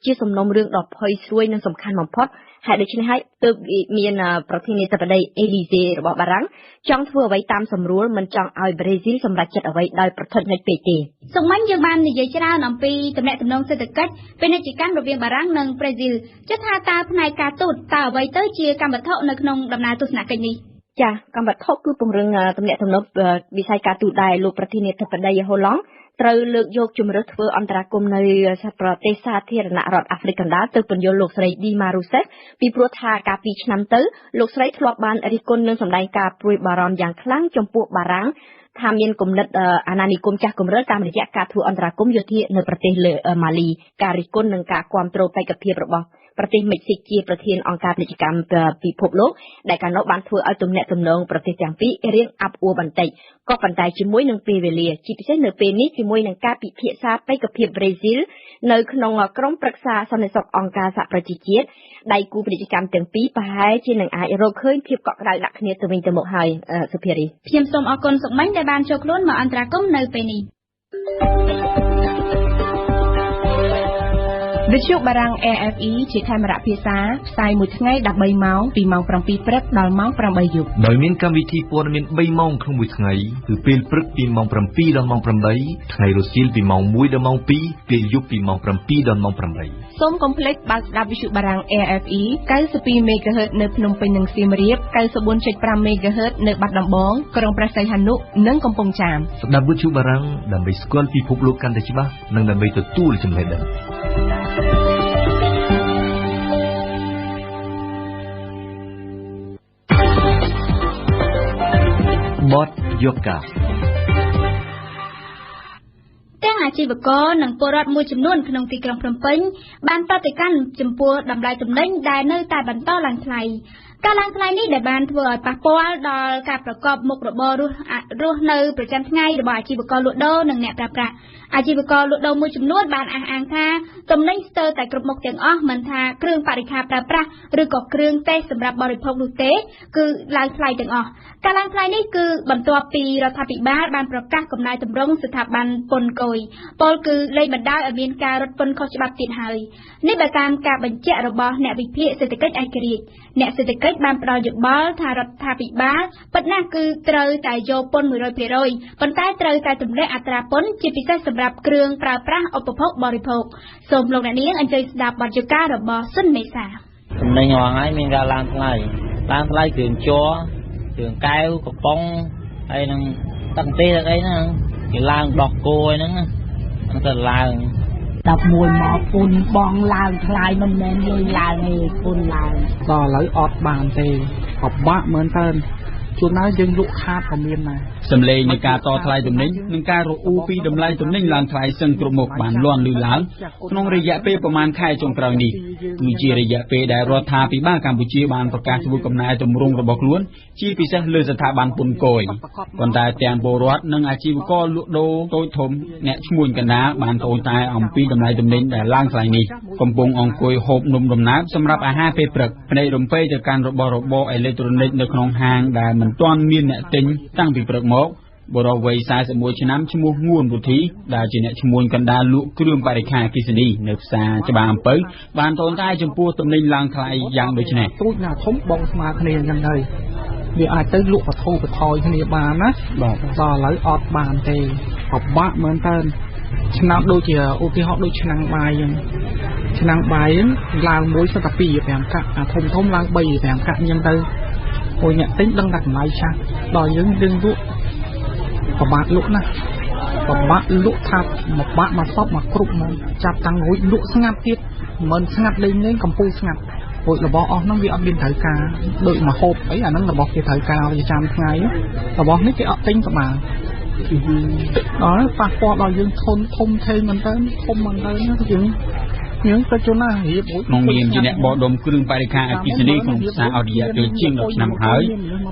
ជាសំណុំរឿងដ៏ផុយស្រួយនិងសំខាន់បំផុតហើយដូច្នេះហើយទើបមានប្រធានាធិបតីអេលីសេរបស់បារាំងចង់ធ្វើអ្វីតាមសម្រួលមិនចង់ឲ្យប្រេស៊ីលសម្រេចចិត្តអ្វីដោយប្រថុយពេកទេសូមមិញយើងបាននិយាយច្រើនអំពីទំនាក់ទំនងសេដ្ឋកិច្ចពាណិជ្ជកម្មរវាងបារាំងនិងប្រេស៊ីលចុះថាតើផ្នែកការទូតតើអ្វីទៅជាកម្មវត្ថុនៅក្នុងដំណើរទស្សនកិច្ចនេះចាកម្មវត្ថុគឺពង្រឹងទំនាក់ទំនងវិស័យការទូតដែរលោកប្រធានាធិបតីហូឡង់ត្រូវលើកយកជំរើសធ្វើអន្តរាគមន៍នៅប្រទេសសាធារណរដ្ឋអាហ្វ្រិកកណ្ដាលទៅពន្យល់លោកស្រី Dilma Rousseff ពីព្រោះថាកាលពីឆ្នាំទៅលោកស្រីធ្លាប់បានរិះគន់និងសម្ដែងការព្រួយបារម្ភយ៉ាងខ្លាំងចំពោះបារាំងថាមានគំនិតអាណានិគមចាស់គម្រិលតាមរយៈការធ្វើអន្តរាគមន៍យោធានៅប្រទេសម៉ាលីការរិះគន់និងការគាំទ្របេក្ខភាពរបស់ប្រទេសមិចស៊ីកជាប្រធានអង្គការពាណិជ្ជកម្មពិភពលោកដែលកាលនោះបានធ្វើឲ្យទំនាក់ទំនងប្រទេសទាំងពីររៀងអាប់អួរបន្តិចក៏ប៉ុន្តែជាមួយនឹងពេលវេលាជាពិសេសនៅពេលនេះជាមួយនឹងការពិភាក្សាបេក្ខភាពប្រេស៊ីលនៅក្នុងក្រុមប្រឹក្សាសន្តិសុខអង្គការសហប្រជាជាតិដៃគូពាណិជ្ជកម្មទាំងពីរប្រហែលជានឹងអាចរកឃើញភាពកក់ក្ដៅដាក់គ្នាទៅវិញទៅមកហើយសុភារីខ្ញុំសូមអរគុណសុកមិញដែលបានចូលខ្លួនមកអន្តរាគមន៍នៅពេលនេះវិទ្យុបារាំង AFE ជាខេមរៈភាសាផ្សាយមួយថ្ងៃ13ម៉ោងពីម៉ោង7ព្រឹកដល់ម៉ោង8យប់ដោយមានកម្មវិធីព័ត៌មាន3ម៉ោងក្នុងមួយថ្ងៃគឺពេលព្រឹកពីម៉ោង7ដល់ម៉ោង8ថ្ងៃរសៀលពីម៉ោង1ដល់ម៉ោង2ពេលយប់ពីម៉ោង7ដល់ម៉ោង8សូមកុំភ្លេចបើកស្ដាប់វិទ្យុបារាំង AFE 92 MHz នៅភ្នំពេញនិងសៀមរាប 94.5 MHz នៅបាត់ដំបងក្រុងព្រះសីហនុនិងកំពង់ចាមស្ដាប់វិទ្យុបារាំងដើម្បីស្គាល់ពិភពលោកកាន់តែច្បាស់និងដើម្បីទទួលចំណេះដឹង យកកាទាំងអាជីវករនិងពលរដ្ឋមួយចំនួនក្នុងទីក្រុងភ្នំពេញបានប្រតិកម្មចំពោះតម្លៃទំនិញដែលនៅតែបន្តឡើងថ្លៃការឡើងថ្លៃនេះដែលបានធ្វើឲ្យប៉ះពាល់ដល់ការប្រកបមុខរបររស់នៅប្រចាំថ្ងៃរបស់អាជីវករលក់ដូរនិងអ្នកប្រើប្រាស់អាជីវករលក់ដូរមួយចំនួនបានអះអាងថាទំនិញស្ទើរតែគ្រប់មុខទាំងអស់មិនថាគ្រឿងបរិក្ខារប្រើប្រាស់ឬក៏គ្រឿងទេសសម្រាប់បរិភោគនោះទេគឺឡើងថ្លៃទាំងអស់ការឡើងថ្លៃនេះគឺបន្ទាប់ពីរដ្ឋាភិបាលបានប្រកាសកំណែទម្រង់ស្ថាប័នពន្ធគយពលគឺលែងបណ្ដាលឲ្យមានការរត់ពន្ធខុសច្បាប់ទៀតហើយនេះបើតាមការបញ្ជាក់របស់អ្នកវិភាគសេដ្ឋកិច្ចឯករាជ្យអ្នកសេដ្ឋកិច្ចបានផ្ដល់យោបល់ថារដ្ឋាភិបាលពិតណាស់គឺត្រូវតែយកពន្ធ 100% ប៉ុន្តែត្រូវតែទម្លាក់អត្រាពន្ធជាពិសេសសម្រាប់គ្រឿងប្រើប្រាស់ឧបភោគបរិភោគសូមលោកអ្នកនាងអញ្ជើញស្ដាប់បទយការបស់សុនមេសាចំណេញហ្នឹងហើយមានការឡើងថ្លៃគ្រឿងជ័រគ្រឿងកែវកំប៉ុងហើយនឹងទឹកទេសអីហ្នឹងគេឡើងដោះគោហ្នឹងទៅឡើង11មកពុនបងឡើងថ្លៃមិនមែនលុយឡើងទេពុនឡើងដល់ឥឡូវអត់បានទេពិបាកមែនតើជួនណាយើងលក់ខាតក៏មានដែរសម្លេងនៃការតថ្លៃទំនិញនិងការរអ៊ូពីតម្លៃទំនិញឡើងថ្លៃសឹងគ្រប់មុខបានលាន់ឮឡើងក្នុងរយៈពេលប្រមាណខែចុងក្រោយនេះគឺជារយៈពេលដែលរដ្ឋាភិបាលកម្ពុជាបានប្រកាសធ្វើកំណែទម្រង់របស់ខ្លួនជាពិសេសលើស្ថាប័នពន្ធគយប៉ុន្តែទាំងពលរដ្ឋនិងអាជីវករលក់ដូរតូចធំអ្នកឈ្មួញកណ្ដាលបានត្អូញត្អែអំពីតម្លៃទំនិញដែលឡើងថ្លៃនេះកំពុងអង្គុយហូបនំដំណើបសម្រាប់អាហារពេលព្រឹកភ្នែករំពេចទៅកាន់របស់របរអេឡិចត្រូនិកនៅក្នុងហាងដែលមិនទាន់មានអ្នកទិញតាំងពីព្រឹកមកបុរសវ័យ41ឆ្នាំឈ្មោះងួនវុធីដែលជាអ្នកឈ្មួញកណ្ដាលលក់គ្រឿងបរិក្ខារអគ្គិសនីនៅផ្សារច្បារអំពៅបានតូនតែចំពោះទំនិញឡើងថ្លៃយ៉ាងដូចនេះទូចណាធំបងស្មើគ្នាអញ្ចឹងទៅវាអាចទៅលក់បថោបថយគ្នាបានណាបាទដល់ឥឡូវអត់បានទេពិបាកមែនតើឆ្នាំដូចជាឧទាហរណ៍ដូចឆ្នាំបាយអញ្ចឹងឆ្នាំបាយឡើង1សិតតែ2.5កាក់អាធំឡើង3.5កាក់អញ្ចឹងទៅអូអ្នកទិញដឹងតែតម្លៃឆាស់ដល់យើងលក់ប្របាក់លក់ណាប្របាក់លក់ថាមកបាក់មកសពមកគ្រប់មកចាប់តាំងរួចលក់ស្ងាត់ទៀតមិនស្ងាត់លេងកំពូលស្ងាត់រួចរបស់អស់ហ្នឹងវាអត់មានត្រូវការដូចមកហូបអីអាហ្នឹងរបស់គេត្រូវការវាចាំថ្ងៃរបស់នេះគេអត់ទិញក៏បានដល់ប៉ះពាល់ដល់យើងធំធេងមែនតើធំមែនតើយើងទៅជួនណារៀបក្នុងនាមជាអ្នកបោះដុំគ្រឿងបរិក្ខារអគ្គិសនីក្នុងផ្សារអរិយាពេលជាង10ឆ្នាំហើយ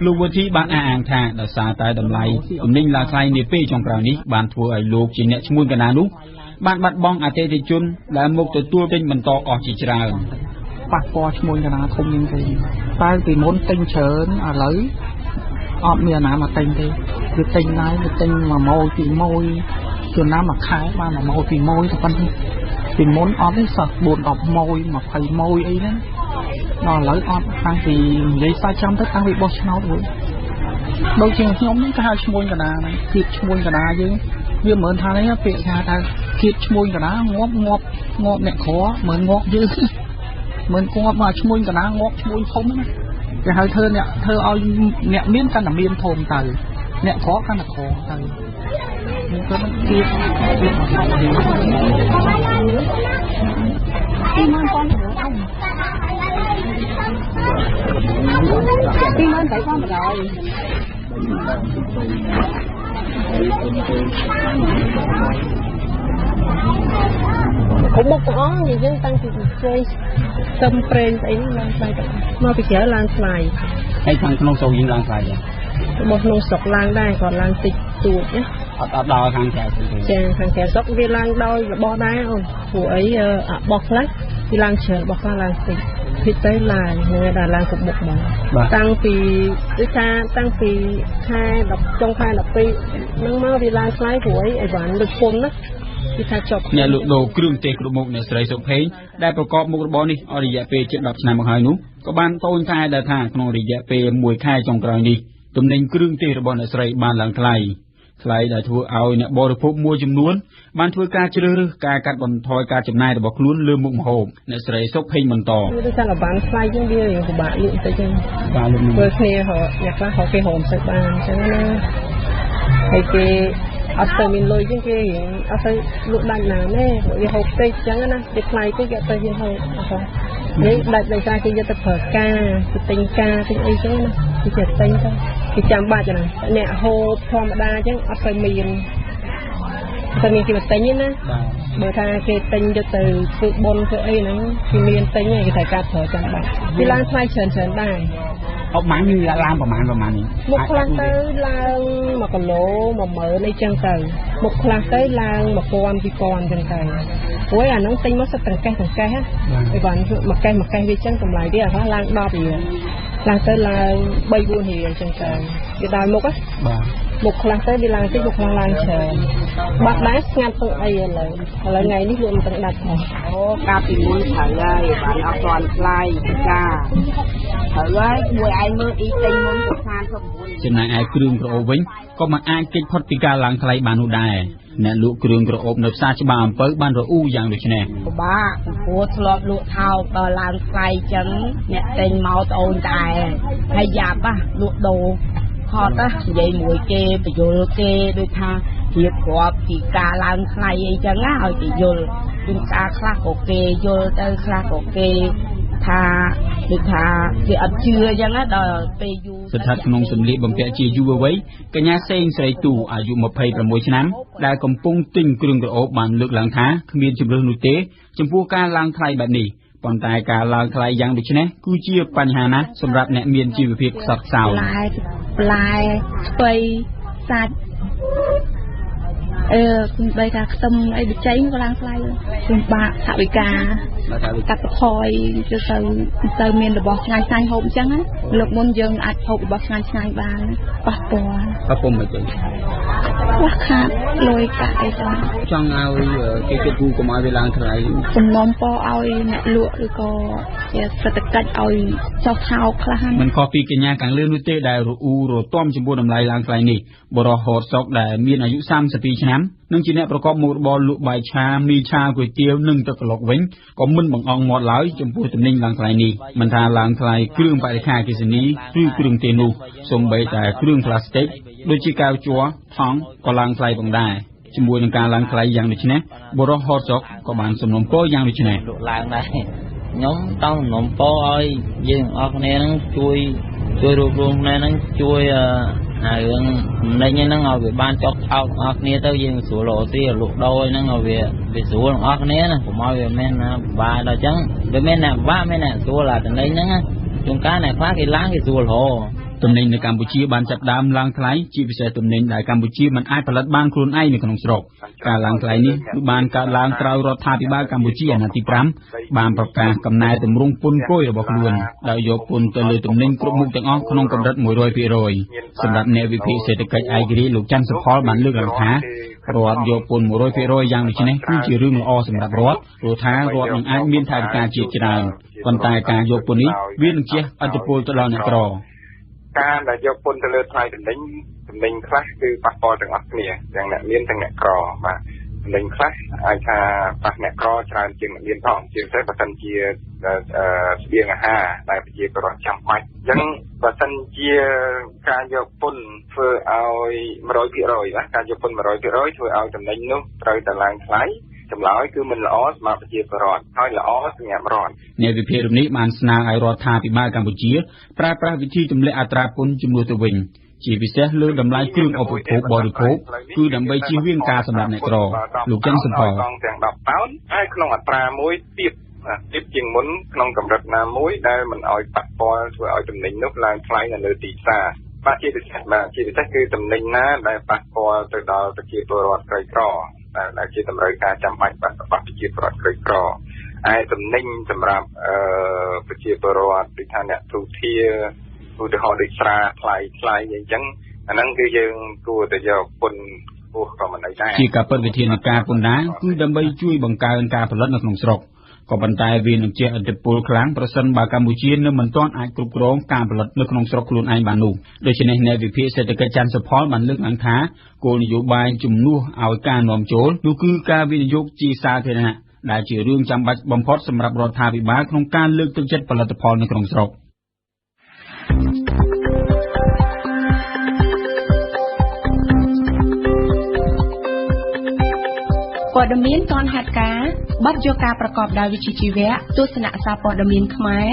លោកវុធីបានអះអាងថាដោយសារតែតម្លៃទំនិញឡើងថ្លៃនាពេលចុងក្រោយនេះបានធ្វើឲ្យលោកជាអ្នកឈ្មួញកណ្ដាលនោះបានបាត់បង់អតិថិជនដែលមកទទួលទិញបន្តអស់ជាច្រើនប៉ះពាល់ឈ្មួញកណ្ដាលធំជាងគេតែពីមុនទិញច្រើនឥឡូវអត់មានអាណាមកទិញទេវាទិញណាវាទិញ1ម៉ោពី1ជួនណាមួយខែបាន1ម៉ោពី1ទៅប៉ុណ្ណឹងពីមុនអត់ទេសោះ4-10ម៉ោ20ម៉ោអីហ្នឹងដល់ឥឡូវអត់តាំងពីនិយាយសាច់ចាំទៅតាំងពីបោះឆ្នោតរួចដូចជាខ្ញុំហ្នឹងគេហៅឈ្មួញកណ្ដាលហ្នឹងគៀបឈ្មួញកណ្ដាលយើងវាមិនថាទេពាក្យថាគៀបឈ្មួញកណ្ដាលងាប់អ្នកក្រមិនងាប់យើងមិនងាប់មកឈ្មួញកណ្ដាលងាប់ឈ្មួញធំណាគេហៅធ្វើឲ្យអ្នកមានកាន់តែមានធំទៅអ្នកក្រកាន់តែក្រទៅก็ต้องเก็บมาทำดีที่มันก้อนหัวอันที่มันใส่ก้อนอะไรผมบอกอ๋ออย่างนี้ตั้งแต่เคยจำเป็นไอ้นี่ลางไฟมาไปเขียนลางไฟให้ทางขนมโซยิงลางไฟเลยบอกขนมสกลางได้ก่อนลางติดตูดเนี่ยอดดาวทางแถวทางแถวซอกเวลาดอยบ่ได้อ่ะหัวไอ้บอกแล้วที่ลางเฉยบอกว่าลางติดพิษได้ลายเนื้อดาลางกุบกมาตั้งปีวิชาตั้งปี5 10จง5 10ปีนั่งมาเวลาคล้ายหัวไอ้หวานดึกปนนะที่ถ้าจบเนี่ยลูกโดเครื่องเตะกระมุกเนี่ยใส่สุกเพลงได้ประกอบมุกระบอนี่อริยะเปย์7 10ឆ្នាំមកហើយនោះក៏បានតូនតែដែលថាក្នុងរយៈពេល1ខែចុងក្រោយនេះទំនិញគ្រឿងទេសរបស់អ្នកស្រីបានឡើងថ្លៃដែលធ្វើឲ្យអ្នកបរិភោគមួយចំនួនបានធ្វើការជ្រើសរើសការកាត់បន្ថយការចំណាយរបស់ខ្លួនលើមុខម្ហូបអ្នកស្រីសុកភេងបន្តគឺថាបានថ្លៃជាងវាពិបាកលក់ទៅចឹងបាទលក់ធ្វើគ្នាអ្នកខ្លះគេហូមទៅបានអញ្ចឹងណាហើយគេអត់ទៅមានលុយជាងគេអត់ទៅលក់ដាច់ណាទេវាហូបតិចអញ្ចឹងណាគេថ្លៃទៅគេទៅហ៊ានហូបអត់ នេះដាច់ដោយសារគេយកទៅប្រើការទៅទិញការទិញអីចឹងណាគេចេះទិញទៅគេចាំបាច់ណាអ្នកហូបធម្មតាចឹងអត់ទៅមានគេមកទិញទេណាបើថាគេទិញយកទៅធ្វើបុណ្យធ្វើអីហ្នឹងគេមានទិញគេត្រូវការប្រើចាំបាច់វាឡើងថ្លៃច្រើនដែរអបម៉ាញ់ឡើងប្រហែលនេះមុខខ្លះទៅឡើង1គីឡូ10000អីចឹងទៅមុខខ្លះទៅឡើង1000 2000ចឹងទៅព្រោះអាហ្នឹងទិញមកសិតត្រកេះហ្នឹងអីបានមួយកេះវាចឹងតម្លៃវាអាខ្លះឡើង10រៀលឡើងទៅឡើង3-4រៀលចឹងទៅវាដល់មុខបាទមុខខ្លះទៅវាឡើងតិចមុខខ្លះឡើងច្រើនបាត់ដែរស្ងាត់ទៅអីឥឡូវថ្ងៃនេះវាមិនទាំងដាច់ផងអូកាលពីមុនត្រូវហើយបានអត់ទាន់ថ្លៃចាត្រូវហើយមួយឯងមើលអ៊ីទិញមុនទៅ39ចំណែកឯគ្រឿងក្រអូបវិញក៏មិនអាចគេចផុតពីការឡើងថ្លៃបាននោះដែរអ្នកលក់គ្រឿងក្រអូបនៅផ្សារច្បារអំពៅបានរអ៊ូយ៉ាងដូចនេះពិបាកព្រោះធ្លាប់លក់ថោកដល់ឡើងថ្លៃចឹងអ្នកទិញមកត្អូនត្អែហើយយ៉ាប់លក់ដូរខតនិយាយមួយគេបញ្យលគេដូចថាជាក្របពីការឡើងថ្លៃអីចឹងណាឲ្យគេយល់ជួនកាលខ្លះក៏គេយល់ទៅខ្លះក៏គេថាដូចថាគេអត់ជឿអញ្ចឹងណាដល់ពេលយូរស្ថិតក្នុងសម្លៀកបំពាក់ជាយុវវ័យកញ្ញាសេងស្រីទូអាយុ26ឆ្នាំដែលកំពុងទិញគ្រឿងក្រអូបបានលើកឡើងថាគ្មានជំរឿននោះទេចំពោះការឡើងថ្លៃបែបនេះប៉ុន្តែការឡើងថ្លៃយ៉ាងដូចនេះគឺជាបញ្ហាណាស់សម្រាប់អ្នកមានជីវភាពខ្សត់ខ្សោយផ្លែស្ពៃសាច់ខ្ញុំបីថាខ្ទឹមអីបច្ចេកក៏ឡើងថ្លៃខ្ញុំបាក់ថវិកាកាត់បន្ថយទៅមានរបស់ឆ្ងាញ់ហូបអញ្ចឹងណាលោកមុនយើងអាចហូបរបស់ឆ្ងាញ់បានប៉ះពាល់មិនទេខ្វះខាតលុយកាក់អីចឹងចង់ឲ្យគេគិតគូរកុំឲ្យវាឡើងថ្លៃសំណុំពរឲ្យអ្នកលក់ឬក៏ជាសេដ្ឋកិច្ចឲ្យចុះថោកខ្លះមិនខុសពីកញ្ញាខាងលើនោះទេដែលរអ៊ូរទាំចំពោះតម្លៃឡើងថ្លៃនេះបរិហោតសុកដែលមានអាយុ32ឆ្នាំនិងជាអ្នកប្រកបមុខរបរលក់បាយឆាមីឆាគុយទាវនិងទឹកក្លុកវិញក៏មិនបង្អង់មាត់ឡើយចំពោះទំនិញឡើងថ្លៃនេះមិនថាឡើងថ្លៃគ្រឿងបរិក្ខារអគ្គិសនីឬគ្រឿងទេសនោះសូម្បីតែគ្រឿងប្លាស្ទិកដូចជាកែវជ័រថង់ក៏ឡើងថ្លៃផងដែរជាមួយនឹងការឡើងថ្លៃយ៉ាងដូចនេះបរិហោតសុកក៏បានសំណូមពរយ៉ាងដូចនេះឡើងដែរខ្ញុំต้องសំណូមពរឲ្យយើងអស់គ្នានឹងជួយរួបរวมគ្នានឹងជួយរឿងនៃហ្នឹងឲ្យវាបានចុះថោកអស់គ្នាទៅយើងស្រួលរកស៊ីលក់ដូរហ្នឹងឲ្យវាស្រួលអស់គ្នាណាកុំឲ្យវាមានណាបាយដល់អញ្ចឹងវាមានអ្នកបាក់មានអ្នកស្រួលអាតំណែងហ្នឹងជួនកាលអ្នកខ្លះគេឡើងគេស្រួលរហូតទំនិញនៅកម្ពុជាបានចាប់ដើមឡើងថ្លៃជាពិសេសទំនិញដែលកម្ពុជាមិនអាចផលិតបានខ្លួនឯងនៅក្នុងស្រុកការឡើងថ្លៃនេះគឺបានកើតឡើងក្រោយរដ្ឋាភិបាលកម្ពុជាអាណត្តិទី5បានប្រកាសកំណែទម្រង់ពន្ធគយរបស់ខ្លួនដោយយកពន្ធទៅលើទំនិញគ្រប់មុខទាំងអស់ក្នុងកម្រិត 100% សម្រាប់អ្នកវិភាគសេដ្ឋកិច្ចឯករាជ្យលោកច័ន្ទសុផលបានលើកឡើងថារដ្ឋយកពន្ធ 100% យ៉ាងដូចនេះគឺជារឿងល្អសម្រាប់រដ្ឋព្រោះថារដ្ឋនឹងអាចមានថវិកាជាតិច្រើនប៉ុន្តែការយកពន្ធនេះវានឹងជះឥទ្ធិពលទៅដល់អ្នកក្រការដែលយកពន្ធទៅលើថ្លៃទំនិញខ្លះគឺប៉ះពាល់ទាំងអស់គ្នាទាំងអ្នកមានទាំងអ្នកក្របាទទំនិញខ្លះអាចថាប៉ះអ្នកក្រច្រើនជាងអ្នកមានផងជាពិសេសបើសិនជាស្បៀងអាហារដែលប្រជាពលរដ្ឋចាំបាច់អញ្ចឹងបើសិនជាការយកពន្ធធ្វើឲ្យ 100% ណាការយកពន្ធ 100% ធ្វើឲ្យទំនិញនោះត្រូវតែឡើងថ្លៃចម្លើយគឺមិនល្អសម្រាប់ប្រជាពលរដ្ឋហើយល្អសម្រាប់រដ្ឋអ្នកវិភាគនេះបានស្នើឲ្យរដ្ឋាភិបាលកម្ពុជាប្រើប្រាស់វិធីទម្លាក់អត្រាពន្ធជំនួសទៅវិញជាពិសេសលើតម្លៃគ្រឿងឧបភោគបរិភោគគឺដើម្បីជៀសវាងការសម្លាប់អ្នកក្រលោកច័ន្ទសុផលទាំង10តោនហើយក្នុងអត្រាមួយទៀតជាងមុនក្នុងកម្រិតណាមួយដែលមិនឲ្យប៉ះពាល់ធ្វើឲ្យទំនិញនោះឡើងថ្លៃនៅលើទីផ្សារបាទជាពិសេសគឺទំនិញណាដែលប៉ះពាល់ទៅដល់ប្រជាពលរដ្ឋក្រីក្រដែលជាតម្រូវការចាំបាច់របស់ប្រជាពលរដ្ឋក្រីក្រហើយទំនិញសម្រាប់ប្រជាពលរដ្ឋដូចថាអ្នកទូធាឧទាហរណ៍ដូចស្រាថ្លៃអញ្ចឹងអាហ្នឹងគឺយើងគួរតែយកពន្ធពោះក៏មិនអីដែរជាការពិតវិធានការពន្ធដារគឺដើម្បីជួយបង្កើនការផលិតនៅក្នុងស្រុកក៏ប៉ុន្តែវានឹងជះឥទ្ធិពលខ្លាំងប្រសិនបើកម្ពុជានៅមិនទាន់អាចគ្រប់គ្រងការផលិតនៅក្នុងស្រុកខ្លួនឯងបាននោះដូច្នេះអ្នកវិភាគសេដ្ឋកិច្ចច័ន្ទសុផលបានលើកឡើងថាគោលនយោបាយជំនួសឲ្យការនាំចូលនោះគឺការវិនិយោគជាសាធារណៈដែលជារឿងចាំបាច់បំផុតសម្រាប់រដ្ឋាភិបាលក្នុងការលើកទឹកចិត្តផលិតផលនៅក្នុងស្រុកព័ត៌មានទាន់ហេតុការណ៍ បទយកការប្រកបដោយវិជ្ជាជីវៈទស្សនៈសារព័ត៌មានខ្មែរ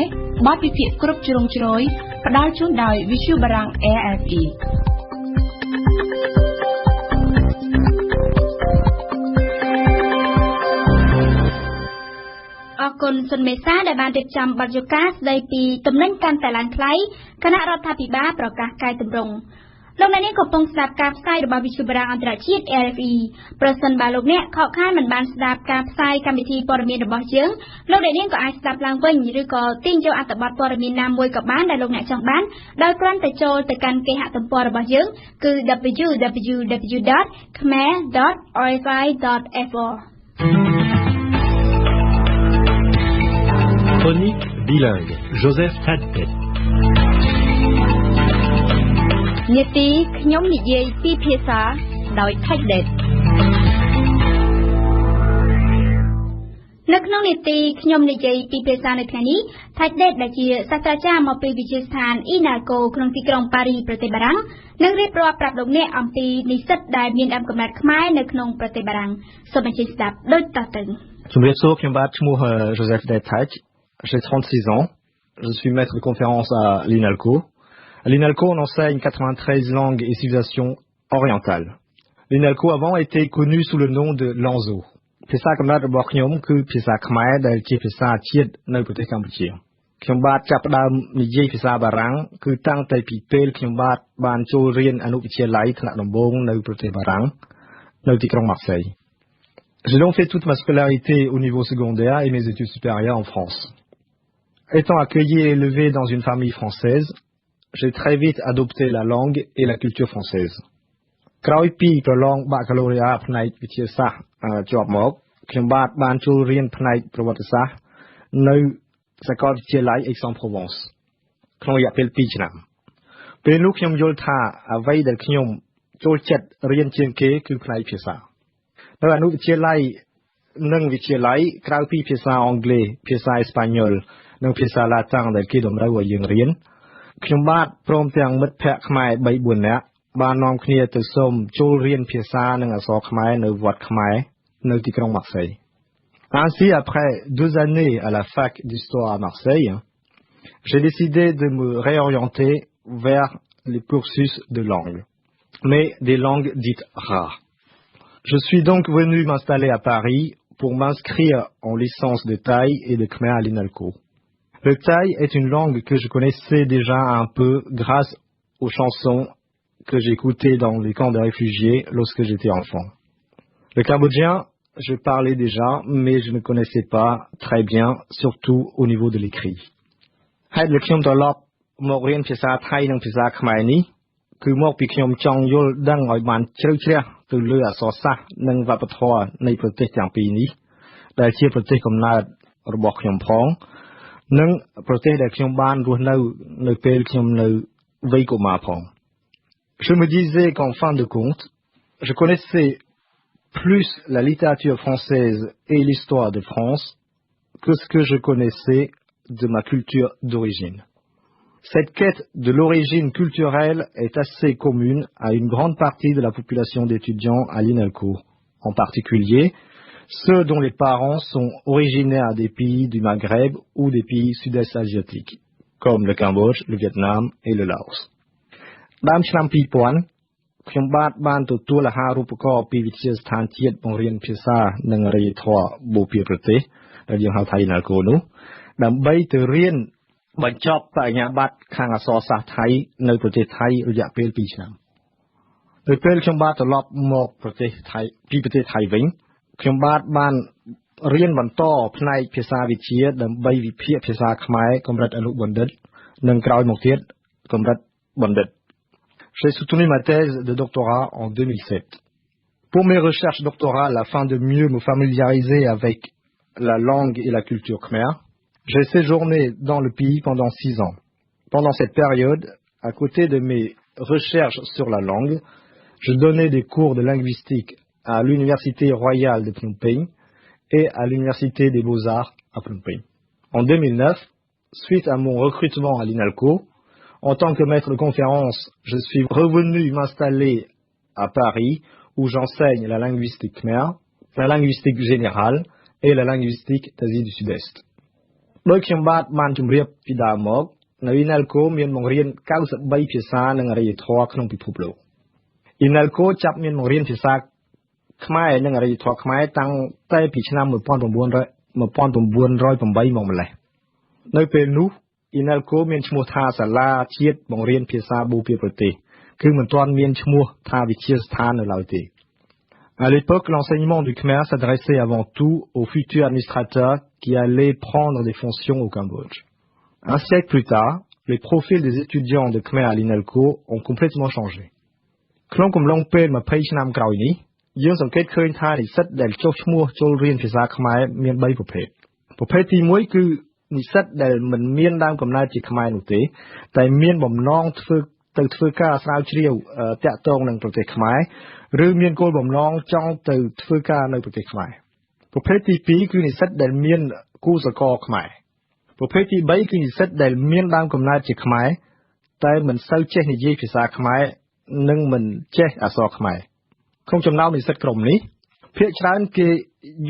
បទវិភាគគ្រប់ជ្រុងជ្រោយផ្ដល់ជូនដោយវិទ្យុបារាំង RFE អរគុណសុនមេសាដែលបានរៀបចំបទយកាស្ដីពីទំនិញកាន់តែឡើងថ្លៃគណៈរដ្ឋាភិបាលប្រកាសកែតម្រង់លោកអ្នកនាងកំពុងស្ដាប់ការផ្សាយរបស់វិទ្យុបារាំងអន្តរជាតិ RFE ប្រសិនបើលោកអ្នកខកខានមិនបានស្ដាប់ការផ្សាយកម្មវិធីព័ត៌មានរបស់យើងលោកអ្នកនាងក៏អាចស្ដាប់ឡើងវិញឬក៏ទាញយកអត្ថបទព័ត៌មានណាមួយក៏បានដែលលោកអ្នកចង់បានដោយគ្រាន់តែចូលទៅកាន់គេហទំព័ររបស់យើងគឺ www.khmer.rfi.fr Chronique bilingue, Joseph Tadpet. នាទីខ្ញុំនិយាយពីភាសាដោយថៃដេតនៅក្នុងនាទីខ្ញុំនិយាយពីភាសានៅថ្ងៃនេះថៃដេតដែលជាសាស្ត្រាចារ្យមកពីវិទ្យាស្ថាន INALCO ក្នុងទីក្រុងប៉ារីប្រទេសបារាំងនឹងរៀបរាប់ប្រាប់លោកអ្នកអំពីនិស្សិតដែលមានដើមកំណើតខ្មែរនៅក្នុងប្រទេសបារាំងសូមអញ្ជើញស្ដាប់ដូចតទៅ ជំរាបសួរខ្ញុំបាទឈ្មោះ Joseph Tadpet j'ai 36 ans je suis maître de conférence à l'INALCO. À l'INALCO, on enseigne 93 langues et civilisations orientales. L'INALCO avant était connu sous le nom de l'ANZO. ភាសាកំណើតរបស់ខ្ញុំគឺភាសាខ្មែរដែលជាភាសាជាតិនៅប្រទេសកម្ពុជាខ្ញុំបាទចាប់ផ្ដើមនិយាយភាសាបារាំងគឺតាំងតែពីពេលខ្ញុំបាទបានចូលរៀនអនុវិទ្យាល័យថ្នាក់ដំបូងនៅប្រទេសបារាំងនៅទីក្រុង Marseille. J'ai donc fait toute ma scolarité au niveau secondaire et mes études supérieures en France. Étant accueilli et élevé dans une famille française, j'ai très vite adopté la langue et la culture française. ក្រោយពីប្រឡងបាកាឡូរីយ៉ាផ្នែកវិទ្យាសាស្ត្រជាប់មកខ្ញុំបាទបានចូលរៀនផ្នែកប្រវត្តិសាស្ត្រនៅសាកលវិទ្យាល័យ Aix-en-Provence ក្នុងរយៈពេល2ឆ្នាំពេលនោះខ្ញុំយល់ថាអ្វីដែលខ្ញុំចូលចិត្តរៀនជាងគេគឺផ្នែកភាសានៅអនុវិទ្យាល័យនិងវិទ្យាល័យក្រៅពីភាសាអង់គ្លេសភាសាអេស្ប៉ាញ៉ុលនិងភាសាឡាតាំងដែលគេតម្រូវឲ្យយើងរៀនខ្ញុំបាទព្រមទាំងមិត្តភ័ក្តិខ្មែរ 3-4 នាក់បាននាំគ្នាទៅសូមចូលរៀនភាសានិងអក្សរខ្មែរនៅវត្តខ្មែរនៅទីក្រុង Marseille. Ainsi, après 2 années à la fac d'histoire à Marseille, j'ai décidé de me réorienter vers les cursus de langue, mais des langues dites rares. Je suis donc venu m'installer à Paris pour m'inscrire en licence de thaï et de khmer à l'INALCO. Le thaï est une langue que je connaissais déjà un peu grâce aux chansons que j'écoutais dans les camps de réfugiés lorsque j'étais enfant. Le cambodgien, je parlais déjà, mais je ne connaissais pas très bien, surtout au niveau de l'écrit. ហើយដែលខ្ញុំត្រឡប់មករៀនភាសាថៃនិងភាសាខ្មែរនេះគឺមកពីខ្ញុំចង់យល់ដឹងឲ្យបានជ្រៅជ្រះទៅលើអក្សរសាស្ត្រនិងវប្បធម៌នៃប្រទេសទាំងពីរនេះដែលជាប្រទេសកំណើតរបស់ខ្ញុំផងនិងប្រទេសដែលខ្ញុំបានរស់នៅពេលខ្ញុំនៅវ័យកុមារផង Je me disais qu'en fin de compte, je connaissais plus la littérature française et l'histoire de France que ce que je connaissais de ma culture d'origine. Cette quête de l'origine culturelle est assez commune à une grande partie de la population d'étudiants à l'INALCO, en particulier ceux dont les parents sont originaires des pays du Maghreb ou des pays sud-est asiatiques, comme le Cambodge, le Vietnam et le Laos. ដើមឆ្នាំ 2000 ខ្ញុំបានទទួលអាហារូបករណ៍ពីវិទ្យាស្ថានជាតិបង្រៀនភាសានិងអរិយធម៌បូព៌ាប្រទេសដែលយើងហៅថា INALCO នោះដើម្បីទៅរៀនបញ្ចប់បរិញ្ញាបត្រខាងអក្សរសាស្ត្រថៃនៅប្រទេសថៃរយៈពេល2ឆ្នាំនៅពេលខ្ញុំបានត្រឡប់មកប្រទេសថៃពីប្រទេសថៃវិញខ្ញុំបានរៀនបន្តផ្នែកភាសាវិទ្យាដើម្បីវិភាគភាសាខ្មែរកម្រិតអនុបណ្ឌិតនិងក្រោយមកទៀតកម្រិតបណ្ឌិត J'ai soutenu ma thèse de doctorat en 2007. Pour mes recherches doctorales, afin de mieux me familiariser avec la langue et la culture khmer, j'ai séjourné dans le pays pendant 6 ans. Pendant cette période, à côté de mes recherches sur la langue, je donnais des cours de linguistique à l'Université royale de Phnom Penh et à l'Université des Beaux-Arts à Phnom Penh. En 2009, suite à mon recrutement à l'INALCO, en tant que maître de conférence, je suis revenu m'installer à Paris où j'enseigne la linguistique khmer, la linguistique générale et la linguistique d'Asie du Sud-Est. ដោយខ្ញុំបាទបានជម្រាបពីដើមមកនៅ INALCO មានបង្រៀន93ភាសានិងអរិយធម៌ក្នុងពិភពលោក INALCO ចាប់មានបង្រៀនភាសាខ្មែរនិងអរិយធម៌ខ្មែរតាំងតែពីឆ្នាំ 1908 មកម្លេះនៅពេលនោះ INALCO មានឈ្មោះថាសាលាជាតិបង្រៀនភាសាបូព៌ាប្រទេសគឺមិនទាន់មានឈ្មោះថាវិទ្យាស្ថាននៅឡើយទេ À l'époque, l'enseignement du Khmer s'adressait avant tout aux futurs administrateurs qui allaient prendre des fonctions au Cambodge. Un siècle plus tard, les profils des étudiants de Khmer à l'INALCO ont complètement changé. ក្នុងកំឡុងពេល20ឆ្នាំក្រោយនេះយើងសង្កេតឃើញថានិស្សិតដែលចុះឈ្មោះចូលរៀនភាសាខ្មែរមាន3ប្រភេទ ប្រភេទទី1គឺនិស្សិតដែលមិនមានដើមកំណើតជាខ្មែរនោះទេតែមានបំណងធ្វើការស្រាវជ្រាវតាក់ទងនឹងប្រទេសខ្មែរឬមានគោលបំណងចង់ទៅធ្វើការនៅប្រទេសខ្មែរប្រភេទទី2គឺនិស្សិតដែលមានគូសកលខ្មែរប្រភេទទី3គឺនិស្សិតដែលមានដើមកំណើតជាខ្មែរតែមិនសូវចេះនិយាយភាសាខ្មែរនិងមិនចេះអក្សរខ្មែរក្នុងចំណោមនិស្សិតក្រុមនេះភាគច្រើនគេ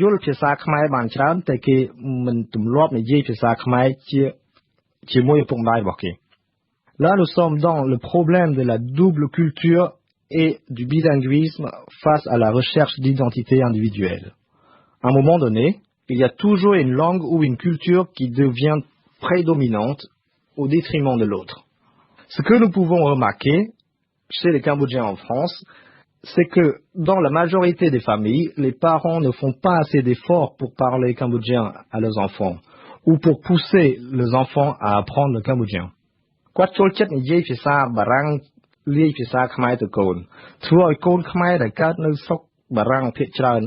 យល់ភាសាខ្មែរបានច្រើនតែគេមិនទម្លាប់និយាយភាសាខ្មែរជាមួយឪពុកម្ដាយរបស់គេ Là, nous sommes dans le problème de la double culture et du bilinguisme face à la recherche d'identité individuelle. À un moment donné, il y a toujours une langue ou une culture qui devient prédominante au détriment de l'autre. Ce que nous pouvons remarquer chez les Cambodgiens en France, c'est que dans la majorité des familles, les parents ne font pas assez d'efforts pour parler cambodgien à leurs enfants ou pour pousser les enfants à apprendre le cambodgien. គាត់ចូលចិត្តនិយាយភាសាបារាំងលាយភាសាខ្មែរទៅកូនធ្វើឲ្យកូនខ្មែរដែលកើតនៅស្រុកបារាំងភាគច្រើន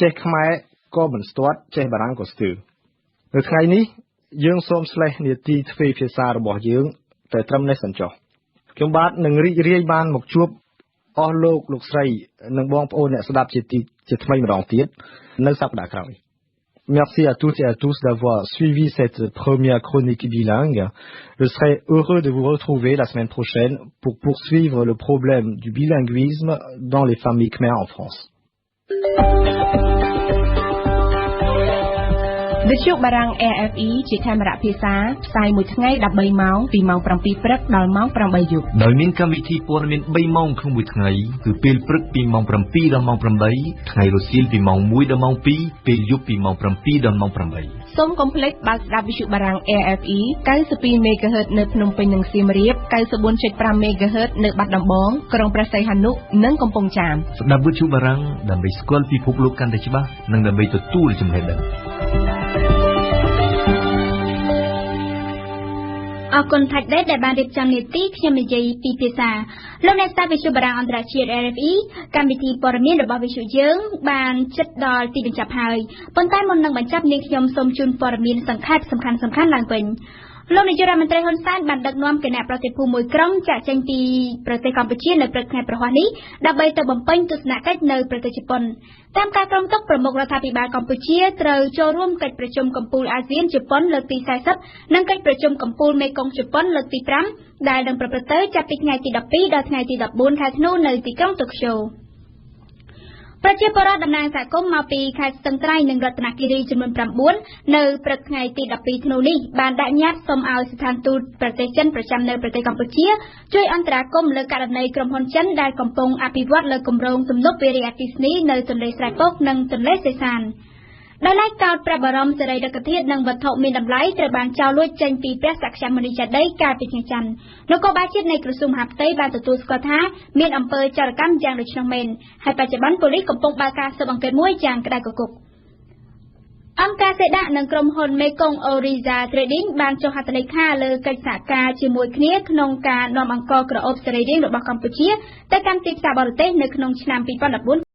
ចេះខ្មែរក៏មិនស្ទាត់ចេះបារាំងក៏ស្ទើរនៅថ្ងៃនេះយើងសូមស្លេះនាទីទ្វេភាសារបស់យើងតែត្រឹមនេះសិនចុះខ្ញុំបាទនឹងរីករាយបានមកជួបអស់លោកស្រីនិងបងប្អូនអ្នកស្ដាប់ជាថ្មីម្ដងទៀតនៅសប្តាហ៍ក្រោយ Merci à toutes et à tous d'avoir suivi cette première chronique bilingue. Je serai heureux de vous retrouver la semaine prochaine pour poursuivre le problème du bilinguisme dans les familles khmer en France. វិទ្យុបារាំង AFE ជាខេមរៈភាសាផ្សាយមួយថ្ងៃ13ម៉ោងពីម៉ោង7ព្រឹកដល់ម៉ោង8យប់ដោយមានកម្មវិធីព័ត៌មាន3ម៉ោងក្នុងមួយថ្ងៃគឺពេលព្រឹកពីម៉ោង7ដល់ម៉ោង8ថ្ងៃរសៀលពីម៉ោង1ដល់ម៉ោង2ពេលយប់ពីម៉ោង7ដល់ម៉ោង8សូមកុំភ្លេចបើកស្ដាប់វិទ្យុបារាំង AFE 92 MHz នៅភ្នំពេញនិងសៀមរាប 94.5 MHz នៅបាត់ដំបងក្រុងព្រះសីហនុនិងកំពង់ចាមស្ដាប់វិទ្យុបារាំងដើម្បីស្គាល់ពិភពលោកកាន់តែច្បាស់និងដើម្បីទទួលចំណេះដឹង អរគុណថាច់ដេតដែលបានរៀបចំនីតិខ្ញុំនិយាយពីភាសាលោកអ្នកស្ដាប់វិទ្យុបារាំងអន្តរជាតិ RFE កម្មវិធីព័ត៌មានរបស់វិទ្យុយើងបានជិតដល់ទីបញ្ចប់ហើយប៉ុន្តែមុននឹងបញ្ចប់នាងខ្ញុំសូមជូនព័ត៌មានសង្ខេបសំខាន់ឡើងវិញ លោកនាយករដ្ឋមន្ត្រីហ៊ុនសែនបានដឹកនាំគណៈប្រតិភូមួយក្រុមចាក់ចេញពីប្រទេសកម្ពុជានៅព្រឹកថ្ងៃប្រហ័សនេះដើម្បីទៅបំពេញទស្សនកិច្ចនៅប្រទេសជប៉ុនតាមការក្រុមទុកប្រមុខរដ្ឋាភិបាលកម្ពុជាត្រូវចូលរួមកិច្ចប្រជុំកំពូលអាស៊ានជប៉ុនលើកទី40និងកិច្ចប្រជុំកំពូលមេគង្គជប៉ុនលើកទី5ដែលនឹងប្រព្រឹត្តទៅចាប់ពីថ្ងៃទី12ដល់ថ្ងៃទី14ខែធ្នូនៅទីក្រុងតូក្យូ ប្រជាពលរដ្ឋតំណាងសហគមន៍មកពីខេត្តស្ទឹងត្រែងនិងរតនគិរីចំនួន 9 នៅព្រឹកថ្ងៃទី12ធ្នូនេះបានដាក់ញត្តិសុំឲ្យស្ថានទូតប្រទេសចិនប្រចាំនៅប្រទេសកម្ពុជាជួយអន្តរាគមន៍លើករណីក្រុមហ៊ុនចិនដែលកំពុងអភិវឌ្ឍលើគម្រោងទំនប់វារីអគ្គិសនីនៅទន្លេស្រែពកនិងទន្លេសេសាន ដោយឡែកកោតព្រះបរមសារីរិកធាតុនិងវត្ថុមានតម្លៃត្រូវបានចោលលួចចេញពីព្រះសក្យមុនីចេតិយកាលពីថ្ងៃច័ន្ទនគរបាលជាតិនៃក្រសួងមហាផ្ទៃបានទទួលស្គាល់ថាមានអំពើចោរកម្មយ៉ាងដូចនោះមែនហើយបច្ចុប្បន្នប៉ូលីសកំពុងបើកការស៊ើបអង្កេតមួយយ៉ាងក្តៅគគុក អង្គការសេដាក់និងក្រុមហ៊ុនមេគង្គ Oriza Trading បានចុះហត្ថលេខាលើកិច្ចសហការជាមួយគ្នាក្នុងការនាំអង្ករក្រអូបសរីរាង្គរបស់កម្ពុជាទៅកាន់ទីផ្សារបរទេសនៅក្នុងឆ្នាំ 2014